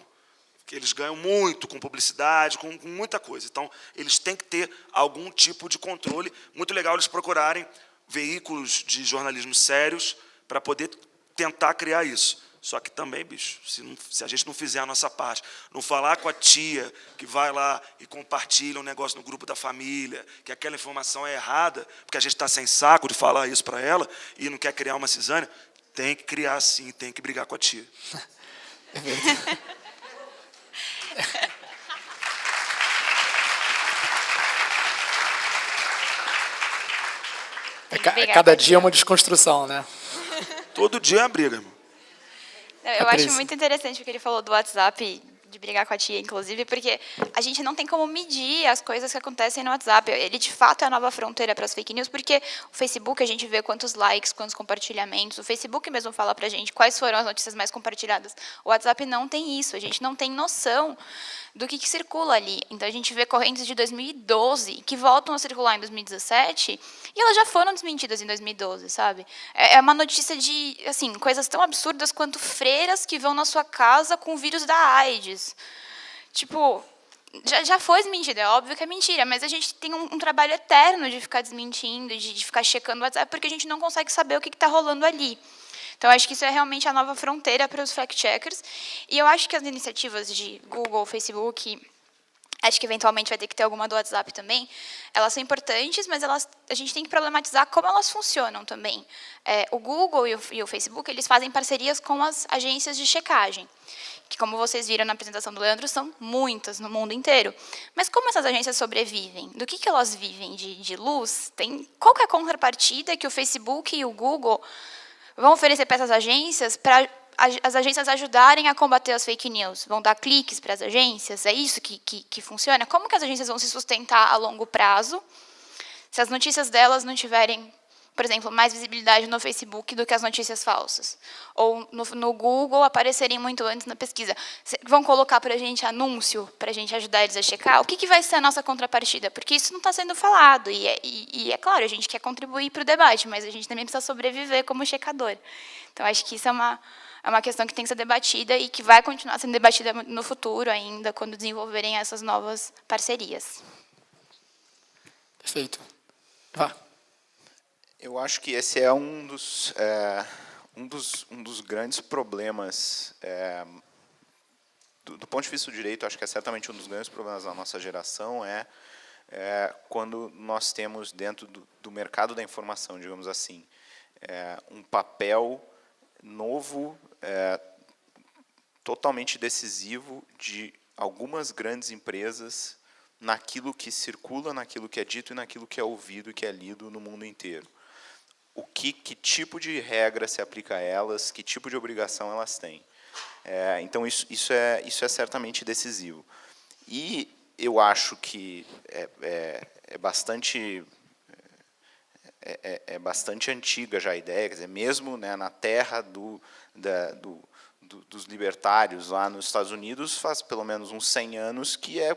Que eles ganham muito com publicidade, com muita coisa. Então, eles têm que ter algum tipo de controle. Muito legal eles procurarem veículos de jornalismo sérios para poder tentar criar isso. Só que também, bicho, se a gente não fizer a nossa parte, não falar com a tia que vai lá e compartilha um negócio no grupo da família, que aquela informação é errada, porque a gente está sem saco de falar isso para ela e não quer criar uma cisânia, tem que criar sim, tem que brigar com a tia. É verdade. Cada dia é uma desconstrução, né? Todo dia é uma briga, irmão. Eu acho muito interessante o que ele falou do WhatsApp, de brigar com a tia, inclusive, porque a gente não tem como medir as coisas que acontecem no WhatsApp. Ele, de fato, é a nova fronteira para as fake news, porque o Facebook, a gente vê quantos likes, quantos compartilhamentos. O Facebook mesmo fala para a gente quais foram as notícias mais compartilhadas. O WhatsApp não tem isso. A gente não tem noção do que circula ali. Então, a gente vê correntes de 2012 que voltam a circular em 2017 e elas já foram desmentidas em 2012, sabe? É uma notícia de, assim, coisas tão absurdas quanto freiras que vão na sua casa com o vírus da AIDS. Tipo, já foi desmentida, é óbvio que é mentira, mas a gente tem um trabalho eterno de ficar desmentindo, de ficar checando o WhatsApp, porque a gente não consegue saber o que está rolando ali. Então, acho que isso é realmente a nova fronteira para os fact-checkers. E eu acho que as iniciativas de Google, Facebook, acho que eventualmente vai ter que ter alguma do WhatsApp também, elas são importantes, mas a gente tem que problematizar como elas funcionam também. O Google e o Facebook, eles fazem parcerias com as agências de checagem, que, como vocês viram na apresentação do Leandro, são muitas no mundo inteiro. Mas como essas agências sobrevivem? Do que elas vivem de luz? Qual que é a contrapartida que o Facebook e o Google vão oferecer para essas agências para as agências ajudarem a combater as fake news? Vão dar cliques para as agências? É isso que funciona? Como que as agências vão se sustentar a longo prazo se as notícias delas não tiverem, por exemplo, mais visibilidade no Facebook do que as notícias falsas? Ou no Google aparecerem muito antes na pesquisa? Vão colocar para a gente anúncio, para a gente ajudar eles a checar? O que vai ser a nossa contrapartida? Porque isso não está sendo falado. E é claro, a gente quer contribuir para o debate, mas a gente também precisa sobreviver como checador. Então, acho que isso é uma questão que tem que ser debatida e que vai continuar sendo debatida no futuro ainda, quando desenvolverem essas novas parcerias. Perfeito. Vá. Eu acho que esse é um dos grandes problemas do ponto de vista do direito, acho que é certamente um dos grandes problemas da nossa geração quando nós temos dentro do mercado da informação, digamos assim, um papel novo, totalmente decisivo de algumas grandes empresas naquilo que circula, naquilo que é dito e naquilo que é ouvido e que é lido no mundo inteiro. Que tipo de regra se aplica a elas, que tipo de obrigação elas têm. Então, isso é certamente decisivo. E eu acho que é bastante antiga já a ideia, quer dizer, mesmo, né, na terra dos libertários lá nos Estados Unidos, faz pelo menos uns 100 anos que é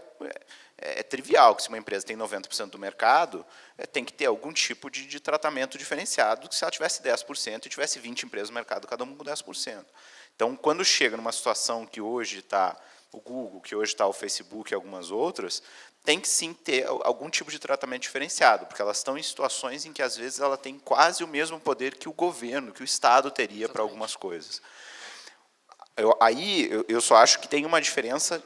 trivial que se uma empresa tem 90% do mercado, tem que ter algum tipo de tratamento diferenciado, que se ela tivesse 10% e tivesse 20 empresas no mercado, cada uma com 10%. Então, quando chega numa situação que hoje está o Google, que hoje está o Facebook e algumas outras, tem que sim ter algum tipo de tratamento diferenciado, porque elas estão em situações em que, às vezes, ela tem quase o mesmo poder que o governo, que o Estado teria para algumas coisas. Eu só acho que tem uma diferença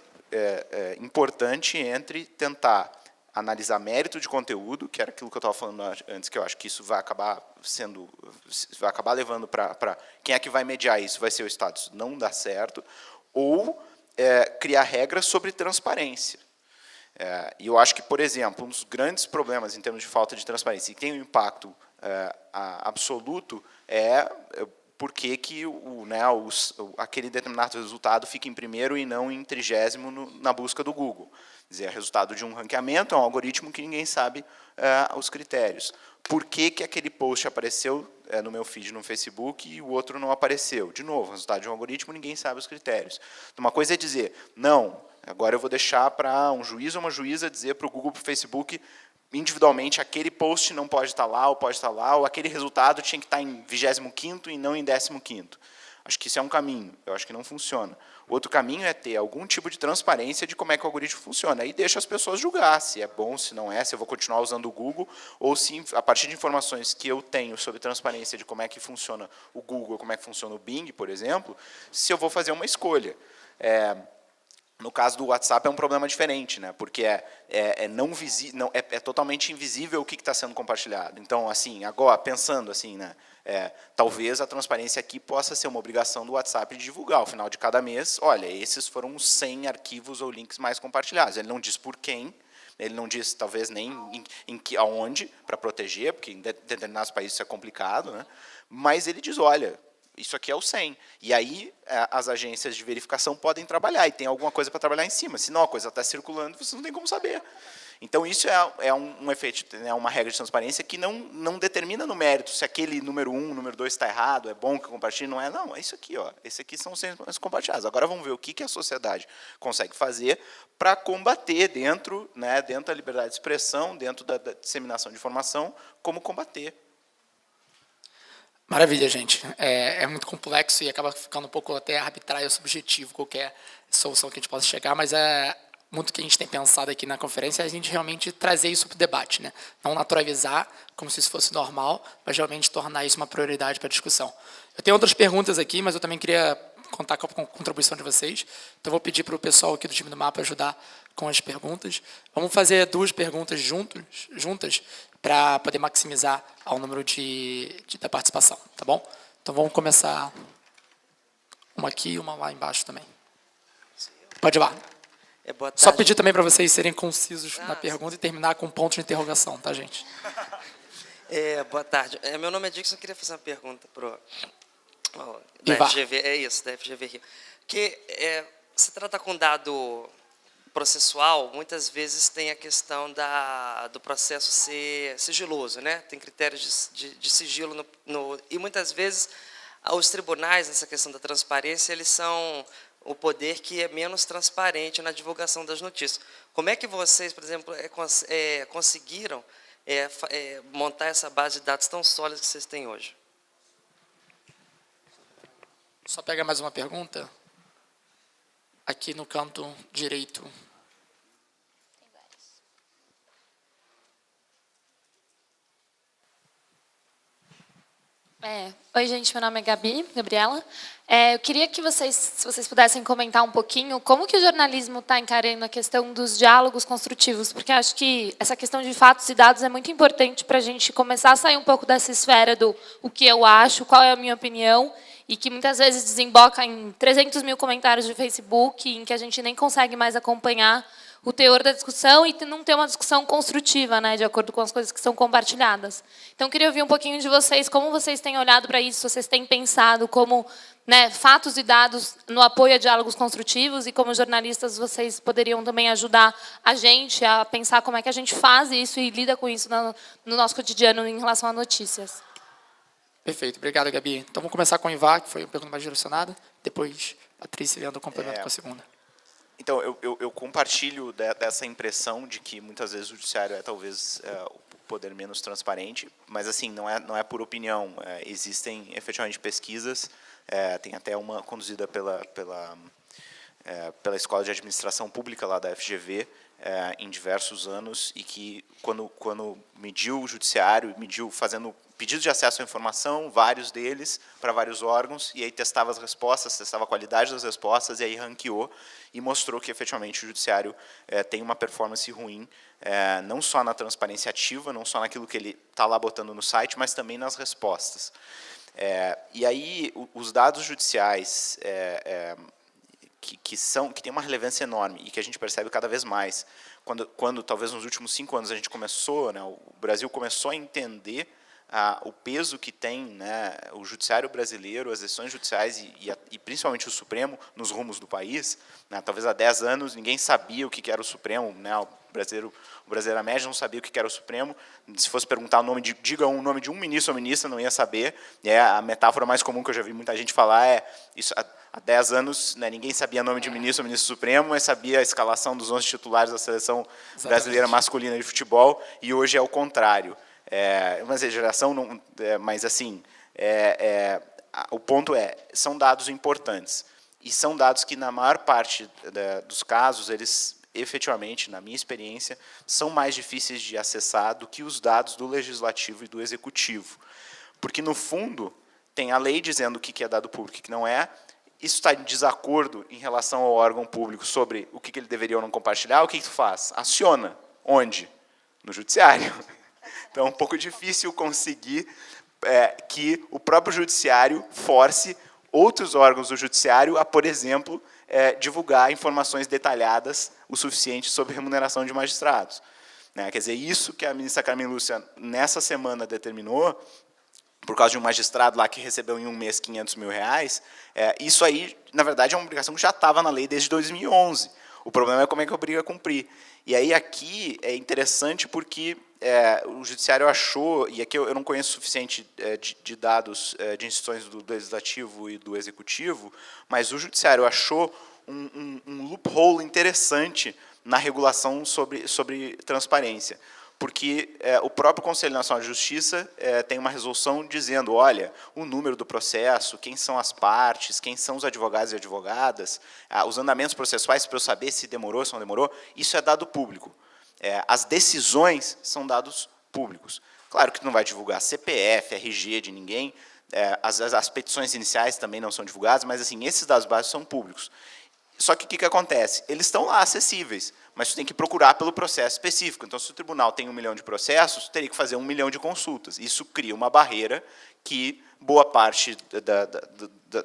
importante entre tentar analisar mérito de conteúdo, que era aquilo que eu estava falando antes, que eu acho que isso vai acabar levando para quem é que vai mediar isso, vai ser o Estado, isso não dá certo, ou criar regras sobre transparência. E eu acho que, por exemplo, um dos grandes problemas em termos de falta de transparência, e que tem um impacto absoluto, por que aquele determinado resultado fica em primeiro e não em 30º na busca do Google. Quer dizer, é resultado de um ranqueamento, é um algoritmo que ninguém sabe os critérios. Por que aquele post apareceu no meu feed no Facebook e o outro não apareceu? De novo, resultado de um algoritmo, ninguém sabe os critérios. Então, uma coisa é dizer, não, agora eu vou deixar para um juiz ou uma juíza dizer para o Google, para o Facebook, individualmente, aquele post não pode estar lá, ou pode estar lá, ou aquele resultado tinha que estar em 25º e não em 15º. Acho que isso é um caminho, eu acho que não funciona. O outro caminho é ter algum tipo de transparência de como é que o algoritmo funciona. Aí deixa as pessoas julgar se é bom, se não é, se eu vou continuar usando o Google, ou se, a partir de informações que eu tenho sobre transparência de como é que funciona o Google, como é que funciona o Bing, por exemplo, se eu vou fazer uma escolha. No caso do WhatsApp é um problema diferente, né? Porque é totalmente invisível o que está sendo compartilhado. Então, assim, agora pensando assim, né? Talvez a transparência aqui possa ser uma obrigação do WhatsApp de divulgar ao final de cada mês. Olha, esses foram os 100 arquivos ou links mais compartilhados. Ele não diz por quem. Ele não diz, talvez, nem aonde, para proteger, porque em determinados países isso é complicado, né? Mas ele diz, olha, isso aqui é o 100. E aí as agências de verificação podem trabalhar, e tem alguma coisa para trabalhar em cima. Senão a coisa está circulando, você não tem como saber. Então, isso é um efeito, né, uma regra de transparência que não determina no mérito se aquele número 1, número 2 está errado, é bom que compartilhe, não é. Não, é isso aqui. Esse aqui são os 100 compartilhados. Agora vamos ver o que a sociedade consegue fazer para combater dentro da liberdade de expressão, dentro da disseminação de informação, como combater. Maravilha, gente. É muito complexo e acaba ficando um pouco até arbitrário, subjetivo, qualquer solução que a gente possa chegar, mas muito que a gente tem pensado aqui na conferência é a gente realmente trazer isso para o debate, né? Não naturalizar como se isso fosse normal, mas realmente tornar isso uma prioridade para a discussão. Eu tenho outras perguntas aqui, mas eu também queria contar com a contribuição de vocês. Então, vou pedir para o pessoal aqui do time do Mapa ajudar com as perguntas. Vamos fazer 2 perguntas juntas para poder maximizar o número da participação, tá bom? Então, vamos começar uma aqui e uma lá embaixo também. Pode ir lá. Boa tarde. Só pedir também para vocês serem concisos na pergunta e terminar com um ponto de interrogação, tá, gente? Boa tarde. Meu nome é Dixon, eu queria fazer uma pergunta da Ivar. FGV. É isso, da FGV Rio. Que se trata com dado processual, muitas vezes tem a questão do processo ser sigiloso, né? Tem critérios de sigilo e muitas vezes os tribunais, nessa questão da transparência, eles são o poder que é menos transparente na divulgação das notícias. Como é que vocês, por exemplo, conseguiram montar essa base de dados tão sólida que vocês têm hoje? Só pega mais uma pergunta. Aqui no canto direito. Tem várias. Oi, gente, meu nome é Gabriela. Eu queria que se vocês pudessem comentar um pouquinho como que o jornalismo está encarando a questão dos diálogos construtivos, porque acho que essa questão de fatos e dados é muito importante para a gente começar a sair um pouco dessa esfera do o que eu acho, qual é a minha opinião, e que muitas vezes desemboca em 300 mil comentários de Facebook, em que a gente nem consegue mais acompanhar o teor da discussão e não ter uma discussão construtiva, né, de acordo com as coisas que são compartilhadas. Então, queria ouvir um pouquinho de vocês, como vocês têm olhado para isso, vocês têm pensado como, né, fatos e dados no apoio a diálogos construtivos, e como jornalistas vocês poderiam também ajudar a gente a pensar como é que a gente faz isso e lida com isso no nosso cotidiano em relação a notícias. Perfeito, obrigado, Gabi. Então, vamos começar com o Ivar, que foi uma pergunta mais direcionada, depois a Patrícia e Leandro complementam com a segunda. Então, eu compartilho dessa impressão de que muitas vezes o judiciário é talvez o poder menos transparente, mas assim não é por opinião. Existem efetivamente pesquisas, tem até uma conduzida pela Escola de Administração Pública lá da FGV em diversos anos, e que quando mediu o judiciário, mediu fazendo pedidos de acesso à informação, vários deles, para vários órgãos, e aí testava as respostas, testava a qualidade das respostas, e aí ranqueou e mostrou que, efetivamente, o judiciário tem uma performance ruim, não só na transparência ativa, não só naquilo que ele está lá botando no site, mas também nas respostas. E aí, os dados judiciais que têm uma relevância enorme e que a gente percebe cada vez mais, quando talvez nos últimos 5 anos a gente começou, né, o Brasil começou a entender o peso que tem, né, o judiciário brasileiro, as decisões judiciais e principalmente o Supremo nos rumos do país. Né, talvez há 10 anos ninguém sabia o que era o Supremo, né, o brasileiro médio não sabia o que era o Supremo. Se fosse perguntar diga o nome de um ministro ou ministra, não ia saber. A metáfora mais comum que eu já vi muita gente falar é isso. Há 10 anos, né, ninguém sabia o nome de ministro ou ministro supremo, mas sabia a escalação dos 11 titulares da seleção brasileira masculina de futebol, e hoje é o contrário. Uma exageração, mas assim, o ponto são dados importantes, e são dados que, na maior parte dos casos, eles, efetivamente, na minha experiência, são mais difíceis de acessar do que os dados do Legislativo e do Executivo. Porque, no fundo, tem a lei dizendo o que é dado público e o que não é. Isso está em desacordo em relação ao órgão público sobre o que ele deveria ou não compartilhar. O que tu faz? Aciona. Onde? No Judiciário. Então, é um pouco difícil conseguir que o próprio Judiciário force outros órgãos do Judiciário a, por exemplo, divulgar informações detalhadas o suficiente sobre remuneração de magistrados. Né? Quer dizer, isso que a ministra Carmen Lúcia, nessa semana, determinou, por causa de um magistrado lá que recebeu em um mês R$500 mil, isso aí, na verdade, é uma obrigação que já estava na lei desde 2011. O problema é como é que obriga a cumprir. E aí, aqui, é interessante porque o Judiciário achou, e aqui eu não conheço o suficiente de dados de instituições do Legislativo e do Executivo, mas o Judiciário achou um loophole interessante na regulação sobre transparência. Porque o próprio Conselho Nacional de Justiça tem uma resolução dizendo, olha, o número do processo, quem são as partes, quem são os advogados e advogadas, os andamentos processuais para eu saber se demorou, se não demorou, isso é dado público. As decisões são dados públicos. Claro que tu não vai divulgar CPF, RG de ninguém, as petições iniciais também não são divulgadas, mas assim, esses dados básicos são públicos. Só que o que acontece? Eles estão lá acessíveis, mas você tem que procurar pelo processo específico. Então, se o tribunal tem 1 milhão de processos, teria que fazer 1 milhão de consultas. Isso cria uma barreira que boa parte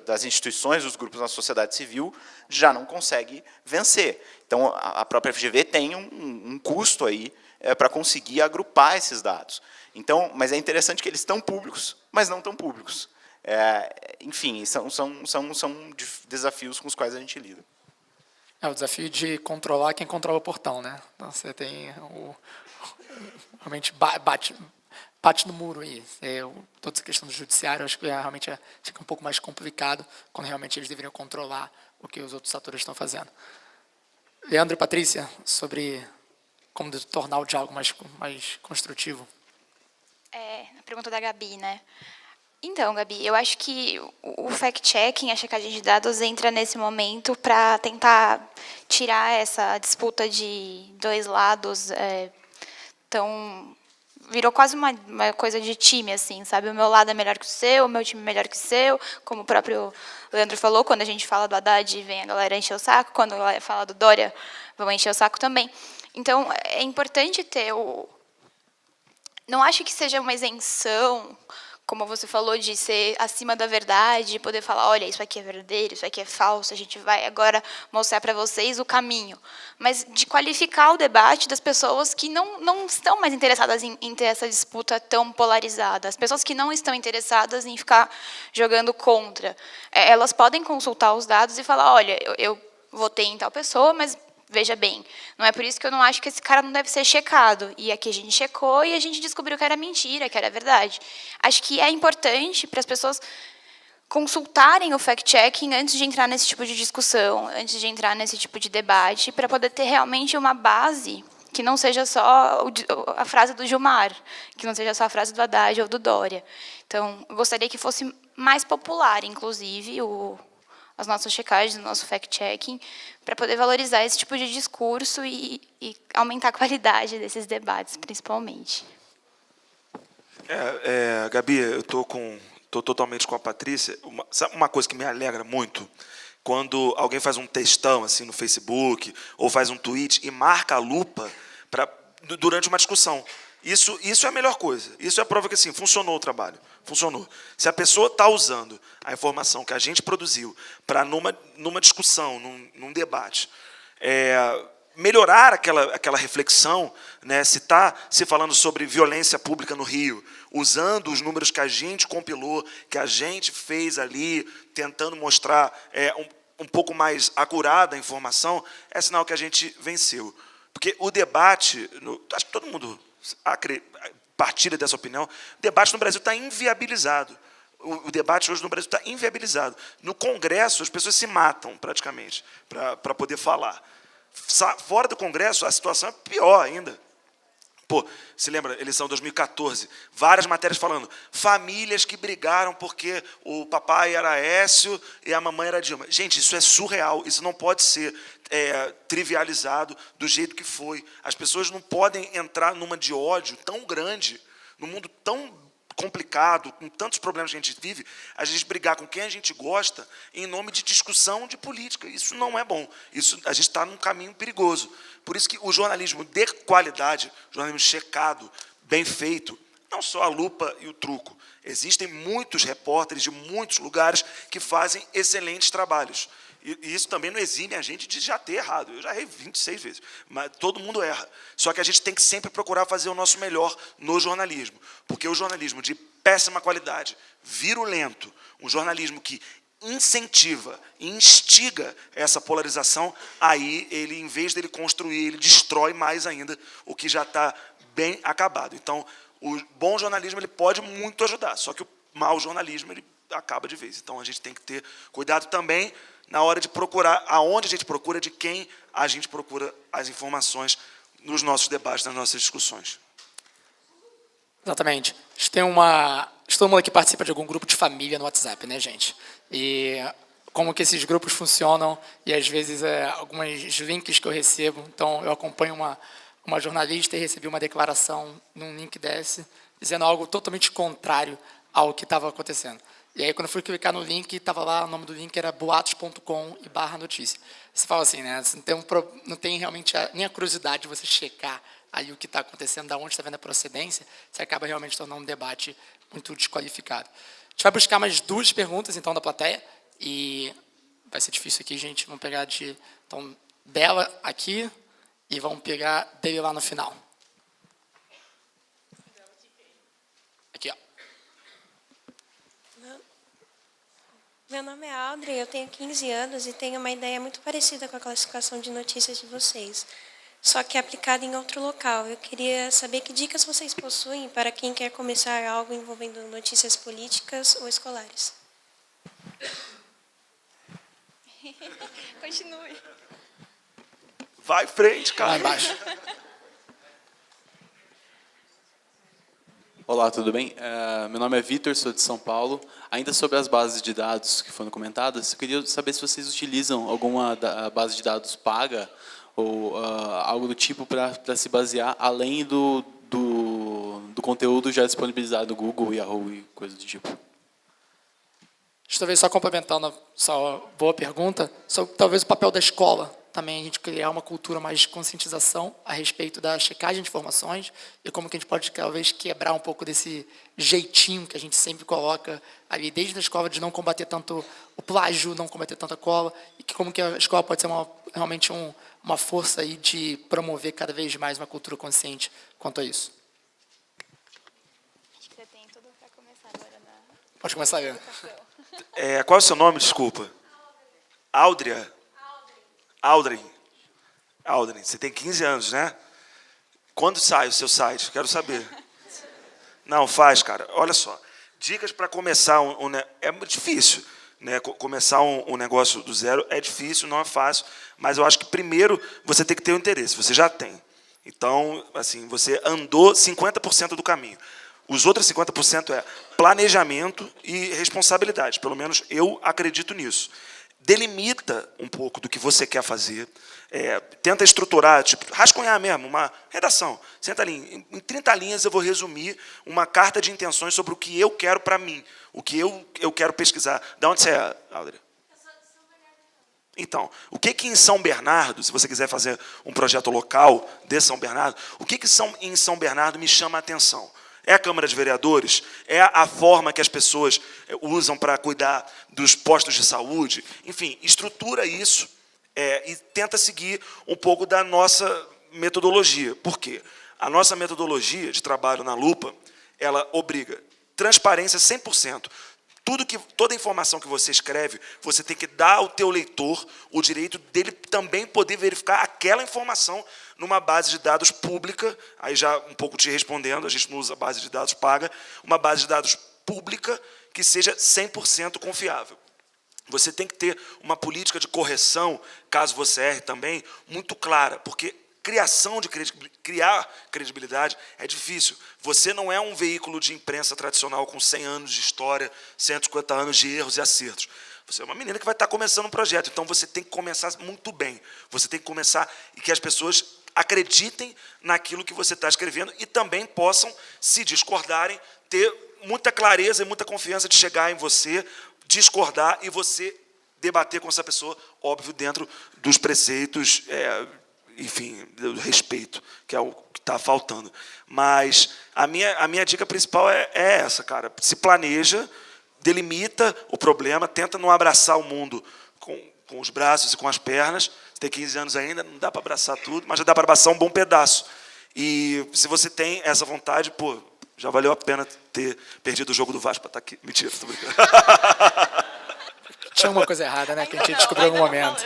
das instituições, dos grupos na sociedade civil, já não consegue vencer. Então, a própria FGV tem um custo aí para conseguir agrupar esses dados. Então, mas é interessante que eles estão públicos, mas não tão públicos. Enfim, são desafios com os quais a gente lida. O desafio de controlar quem controla o portão, né? Então, você tem realmente bate no muro aí. Toda essa questão do judiciário, acho que realmente fica um pouco mais complicado quando realmente eles deveriam controlar o que os outros atores estão fazendo. Leandro e Patrícia, sobre como tornar o diálogo mais construtivo. A pergunta da Gabi, né? Então, Gabi, eu acho que o fact-checking, a checagem de dados, entra nesse momento para tentar tirar essa disputa de dois lados tão virou quase uma coisa de time, assim, sabe? O meu lado é melhor que o seu, o meu time é melhor que o seu, como o próprio Leandro falou, quando a gente fala do Haddad, vem a galera encher o saco, quando a galera fala do Dória, vão encher o saco também. Então, é importante ter o... Não acho que seja uma isenção, como você falou, de ser acima da verdade, poder falar, olha, isso aqui é verdadeiro, isso aqui é falso, a gente vai agora mostrar para vocês o caminho. Mas de qualificar o debate das pessoas que não estão mais interessadas em ter essa disputa tão polarizada. As pessoas que não estão interessadas em ficar jogando contra. Elas podem consultar os dados e falar, olha, eu votei em tal pessoa, mas... Veja bem, não é por isso que eu não acho que esse cara não deve ser checado. E aqui a gente checou e a gente descobriu que era mentira, que era verdade. Acho que é importante para as pessoas consultarem o fact-checking antes de entrar nesse tipo de discussão, antes de entrar nesse tipo de debate, para poder ter realmente uma base que não seja só a frase do Gilmar, que não seja só a frase do Haddad ou do Dória. Então, eu gostaria que fosse mais popular, inclusive, as nossas checagens, o nosso fact-checking, para poder valorizar esse tipo de discurso e aumentar a qualidade desses debates, principalmente. Gabi, eu estou totalmente com a Patrícia. Sabe uma coisa que me alegra muito? Quando alguém faz um textão assim, no Facebook, ou faz um tweet e marca a lupa durante uma discussão. Isso é a melhor coisa. Isso é a prova que assim, funcionou o trabalho. Funcionou. Se a pessoa está usando a informação que a gente produziu para, numa discussão, num debate, melhorar aquela reflexão, né, se está se falando sobre violência pública no Rio, usando os números que a gente compilou, que a gente fez ali, tentando mostrar um pouco mais acurada a informação, é sinal que a gente venceu. Porque o debate, acho que todo mundo partilha dessa opinião, o debate no Brasil está inviabilizado. O debate hoje no Brasil está inviabilizado. No Congresso, as pessoas se matam, praticamente, para poder falar. Fora do Congresso, a situação é pior ainda. Pô, se lembra, eleição de 2014, várias matérias falando, famílias que brigaram porque o papai era Aécio e a mamãe era Dilma. Gente, isso é surreal, isso não pode ser trivializado do jeito que foi. As pessoas não podem entrar numa de ódio tão grande, num mundo tão complicado, com tantos problemas que a gente vive, a gente brigar com quem a gente gosta em nome de discussão de política. Isso não é bom. A gente está num caminho perigoso. Por isso que o jornalismo de qualidade, jornalismo checado, bem feito, não só a lupa e o truco. Existem muitos repórteres de muitos lugares que fazem excelentes trabalhos. E isso também não exime a gente de já ter errado. Eu já errei 26 vezes, mas todo mundo erra. Só que a gente tem que sempre procurar fazer o nosso melhor no jornalismo. Porque o jornalismo de péssima qualidade, virulento, um jornalismo que incentiva e instiga essa polarização, aí ele, em vez dele construir, ele destrói mais ainda o que já está bem acabado. Então, o bom jornalismo ele pode muito ajudar, só que o mau jornalismo ele acaba de vez. Então, a gente tem que ter cuidado também na hora de procurar, aonde a gente procura, de quem a gente procura as informações nos nossos debates, nas nossas discussões. Exatamente. Todo mundo aqui participa de algum grupo de família no WhatsApp, né, gente? E como que esses grupos funcionam, e às vezes alguns links que eu recebo. Então, eu acompanho uma jornalista e recebi uma declaração num link desse, dizendo algo totalmente contrário ao que estava acontecendo. E aí, quando eu fui clicar no link, estava lá, o nome do link era boatos.com/notícia. Você fala assim, né? Você não tem realmente nem a curiosidade de você checar aí o que está acontecendo, de onde está vendo a procedência, você acaba realmente tornando um debate muito desqualificado. A gente vai buscar mais 2 perguntas, então, da plateia, e vai ser difícil aqui, gente. Vamos pegar dela aqui e vamos pegar dele lá no final. Aqui, ó. Meu nome é Audrey, eu tenho 15 anos e tenho uma ideia muito parecida com a classificação de notícias de vocês, só que aplicada em outro local. Eu queria saber que dicas vocês possuem para quem quer começar algo envolvendo notícias políticas ou escolares. Continue. Vai frente, cara. Lá embaixo. Olá, tudo bem? Meu nome é Vitor, sou de São Paulo. Ainda sobre as bases de dados que foram comentadas, eu queria saber se vocês utilizam alguma base de dados paga ou algo do tipo para se basear além do do conteúdo já disponibilizado no Google, Yahoo e coisas do tipo. Talvez só complementando, só boa pergunta, sobre talvez o papel da escola também, a gente criar uma cultura mais de conscientização a respeito da checagem de informações e como que a gente pode talvez quebrar um pouco desse jeitinho que a gente sempre coloca ali desde a escola de não combater tanto o plágio, não combater tanta cola, e que como que a escola pode ser realmente uma força aí de promover cada vez mais uma cultura consciente quanto a isso. Acho que você tem tudo para começar agora na Pode começar aí. Qual é o seu nome, desculpa? Áudria. Aldrin, você tem 15 anos, né? Quando sai o seu site? Quero saber. Não, faz, cara. Olha só. Dicas para começar é difícil, né? Começar um negócio do zero é difícil, não é fácil, mas eu acho que primeiro você tem que ter o interesse, você já tem. Então, assim, você andou 50% do caminho. Os outros 50% é planejamento e responsabilidade. Pelo menos eu acredito nisso. Delimita um pouco do que você quer fazer, tenta estruturar, tipo, rascunhar mesmo, uma redação. Senta ali, em 30 linhas eu vou resumir uma carta de intenções sobre o que eu quero para mim, o que eu quero pesquisar. De onde você é, Áudria? Então, o que em São Bernardo, se você quiser fazer um projeto local de São Bernardo, o que em São Bernardo me chama a atenção? É a Câmara de Vereadores? É a forma que as pessoas usam para cuidar dos postos de saúde? Enfim, estrutura isso e tenta seguir um pouco da nossa metodologia. Por quê? A nossa metodologia de trabalho na Lupa, ela obriga transparência 100%. Toda informação que você escreve, você tem que dar ao teu leitor o direito dele também poder verificar aquela informação numa base de dados pública, aí já um pouco te respondendo, a gente não usa base de dados paga, uma base de dados pública que seja 100% confiável. Você tem que ter uma política de correção, caso você erre também, muito clara, porque criar credibilidade é difícil. Você não é um veículo de imprensa tradicional com 100 anos de história, 150 anos de erros e acertos. Você é uma menina que vai estar começando um projeto, então você tem que começar muito bem. Você tem que começar e que as pessoas acreditem naquilo que você está escrevendo e também possam, se discordarem, ter muita clareza e muita confiança de chegar em você, discordar e você debater com essa pessoa, óbvio, dentro dos preceitos, enfim, do respeito, que é o que está faltando. Mas a minha dica principal é essa, cara. Se planeja, delimita o problema, tenta não abraçar o mundo com os braços e com as pernas. Você tem 15 anos ainda, não dá para abraçar tudo, mas já dá para abraçar um bom pedaço. E se você tem essa vontade, pô, já valeu a pena ter perdido o jogo do Vasco para estar aqui. Mentira, estou brincando. Tinha uma coisa errada, né? Que a gente descobriu em algum momento.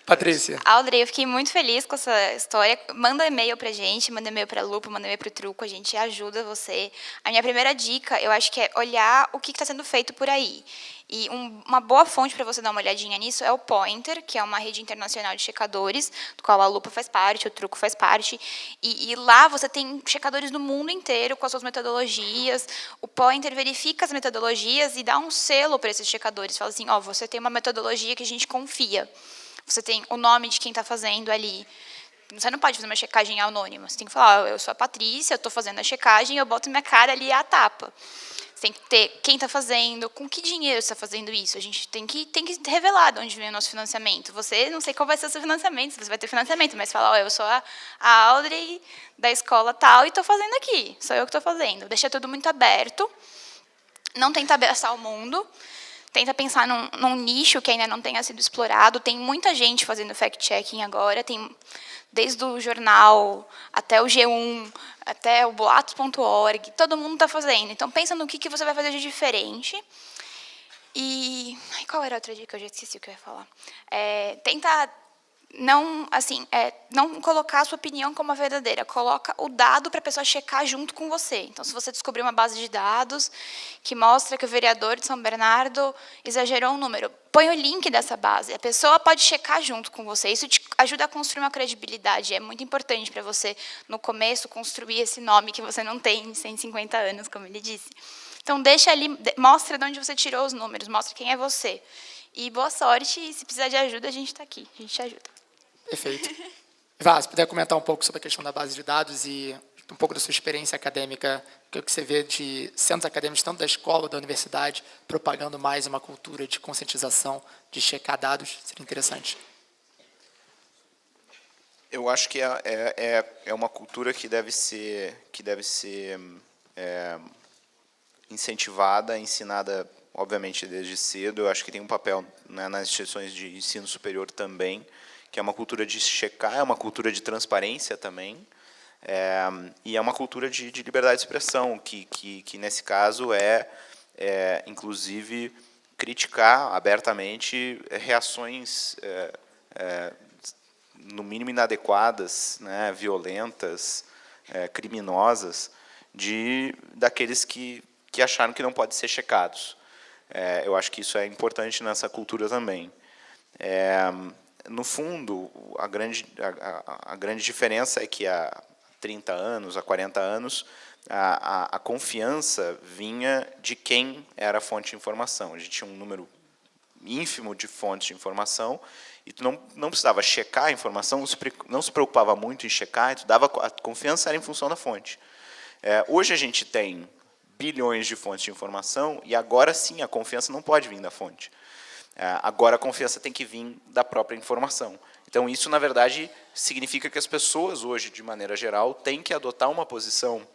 Patrícia. Audrey, eu fiquei muito feliz com essa história. Manda e-mail pra gente, manda e-mail pra Lupa, manda e-mail pro Truco, a gente ajuda você. A minha primeira dica, eu acho que é olhar o que está sendo feito por aí. E uma boa fonte para você dar uma olhadinha nisso é o Pointer, que é uma rede internacional de checadores, do qual a Lupa faz parte, o Truco faz parte. E lá você tem checadores do mundo inteiro com as suas metodologias. O Pointer verifica as metodologias e dá um selo para esses checadores. Fala assim, você tem uma metodologia que a gente confia. Você tem o nome de quem está fazendo ali. Você não pode fazer uma checagem anônima. Você tem que falar, eu sou a Patrícia, eu estou fazendo a checagem, eu boto minha cara ali à tapa. Você tem que ter quem está fazendo, com que dinheiro você está fazendo isso. A gente tem que revelar de onde vem o nosso financiamento. Você, não sei qual vai ser o seu financiamento, se você vai ter financiamento, mas fala, eu sou a Audrey da escola tal e estou fazendo aqui. Sou eu que estou fazendo. Deixa tudo muito aberto. Não tenta abraçar o mundo. Tenta pensar num nicho que ainda não tenha sido explorado. Tem muita gente fazendo fact-checking agora. Tem desde o jornal até o G1, até o boatos.org. Todo mundo está fazendo. Então, pensa no que você vai fazer de diferente. E qual era a outra dica? Eu já esqueci o que eu ia falar. Tenta não colocar a sua opinião como a verdadeira. Coloca o dado para a pessoa checar junto com você. Então, se você descobrir uma base de dados que mostra que o vereador de São Bernardo exagerou um número, põe o link dessa base. A pessoa pode checar junto com você. Isso te ajuda a construir uma credibilidade. É muito importante para você, no começo, construir esse nome que você não tem em 150 anos, como ele disse. Então, deixa ali, mostra de onde você tirou os números, mostra quem é você. E boa sorte. E se precisar de ajuda, a gente está aqui. A gente te ajuda. Perfeito. Vá, se puder comentar um pouco sobre a questão da base de dados e um pouco da sua experiência acadêmica, o que você vê de centros acadêmicos, tanto da escola, da universidade, propagando mais uma cultura de conscientização, de checar dados, seria interessante. Eu acho que é uma cultura que deve ser incentivada, ensinada, obviamente, desde cedo. Eu acho que tem um papel, né, nas instituições de ensino superior também, que é uma cultura de checar, é uma cultura de transparência também, e é uma cultura de liberdade de expressão, que nesse caso inclusive, criticar abertamente reações no mínimo inadequadas, né, violentas, criminosas, daqueles que acharam que não podem ser checados. Eu acho que isso é importante nessa cultura também. No fundo, a grande diferença é que há 30 anos, há 40 anos, a confiança vinha de quem era a fonte de informação. A gente tinha um número ínfimo de fontes de informação, e tu não precisava checar a informação, não se preocupava muito em checar, a confiança era em função da fonte. Hoje a gente tem bilhões de fontes de informação, e agora sim a confiança não pode vir da fonte. Agora a confiança tem que vir da própria informação. Então isso, na verdade, significa que as pessoas hoje, de maneira geral, têm que adotar uma posição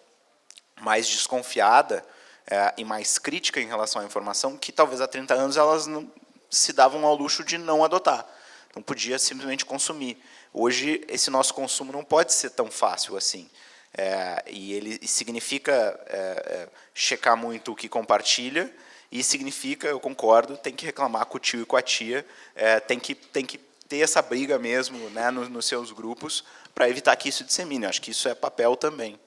mais desconfiada e mais crítica em relação à informação, que talvez há 30 anos elas não se davam ao luxo de não adotar. Não podia simplesmente consumir. Hoje, esse nosso consumo não pode ser tão fácil assim. E ele significa checar muito o que compartilha, e significa, eu concordo, tem que reclamar com o tio e com a tia, tem que ter essa briga mesmo, né, nos seus grupos, para evitar que isso dissemine. Eu acho que isso é papel também.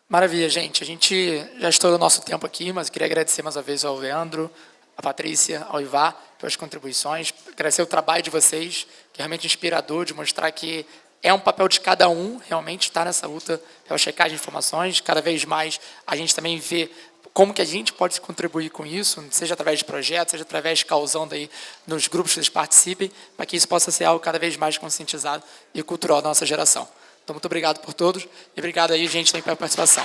Maravilha, gente. A gente já estourou o nosso tempo aqui, mas eu queria agradecer mais uma vez ao Leandro, à Patrícia, ao Ivar, pelas contribuições. Agradecer o trabalho de vocês, que é realmente inspirador, de mostrar que é um papel de cada um, realmente, estar nessa luta pela checagem de informações. Cada vez mais a gente também vê como que a gente pode contribuir com isso, seja através de projetos, seja através de causando aí nos grupos que eles participem, para que isso possa ser algo cada vez mais conscientizado e cultural da nossa geração. Então, muito obrigado por todos, e obrigado aí, gente, também pela participação.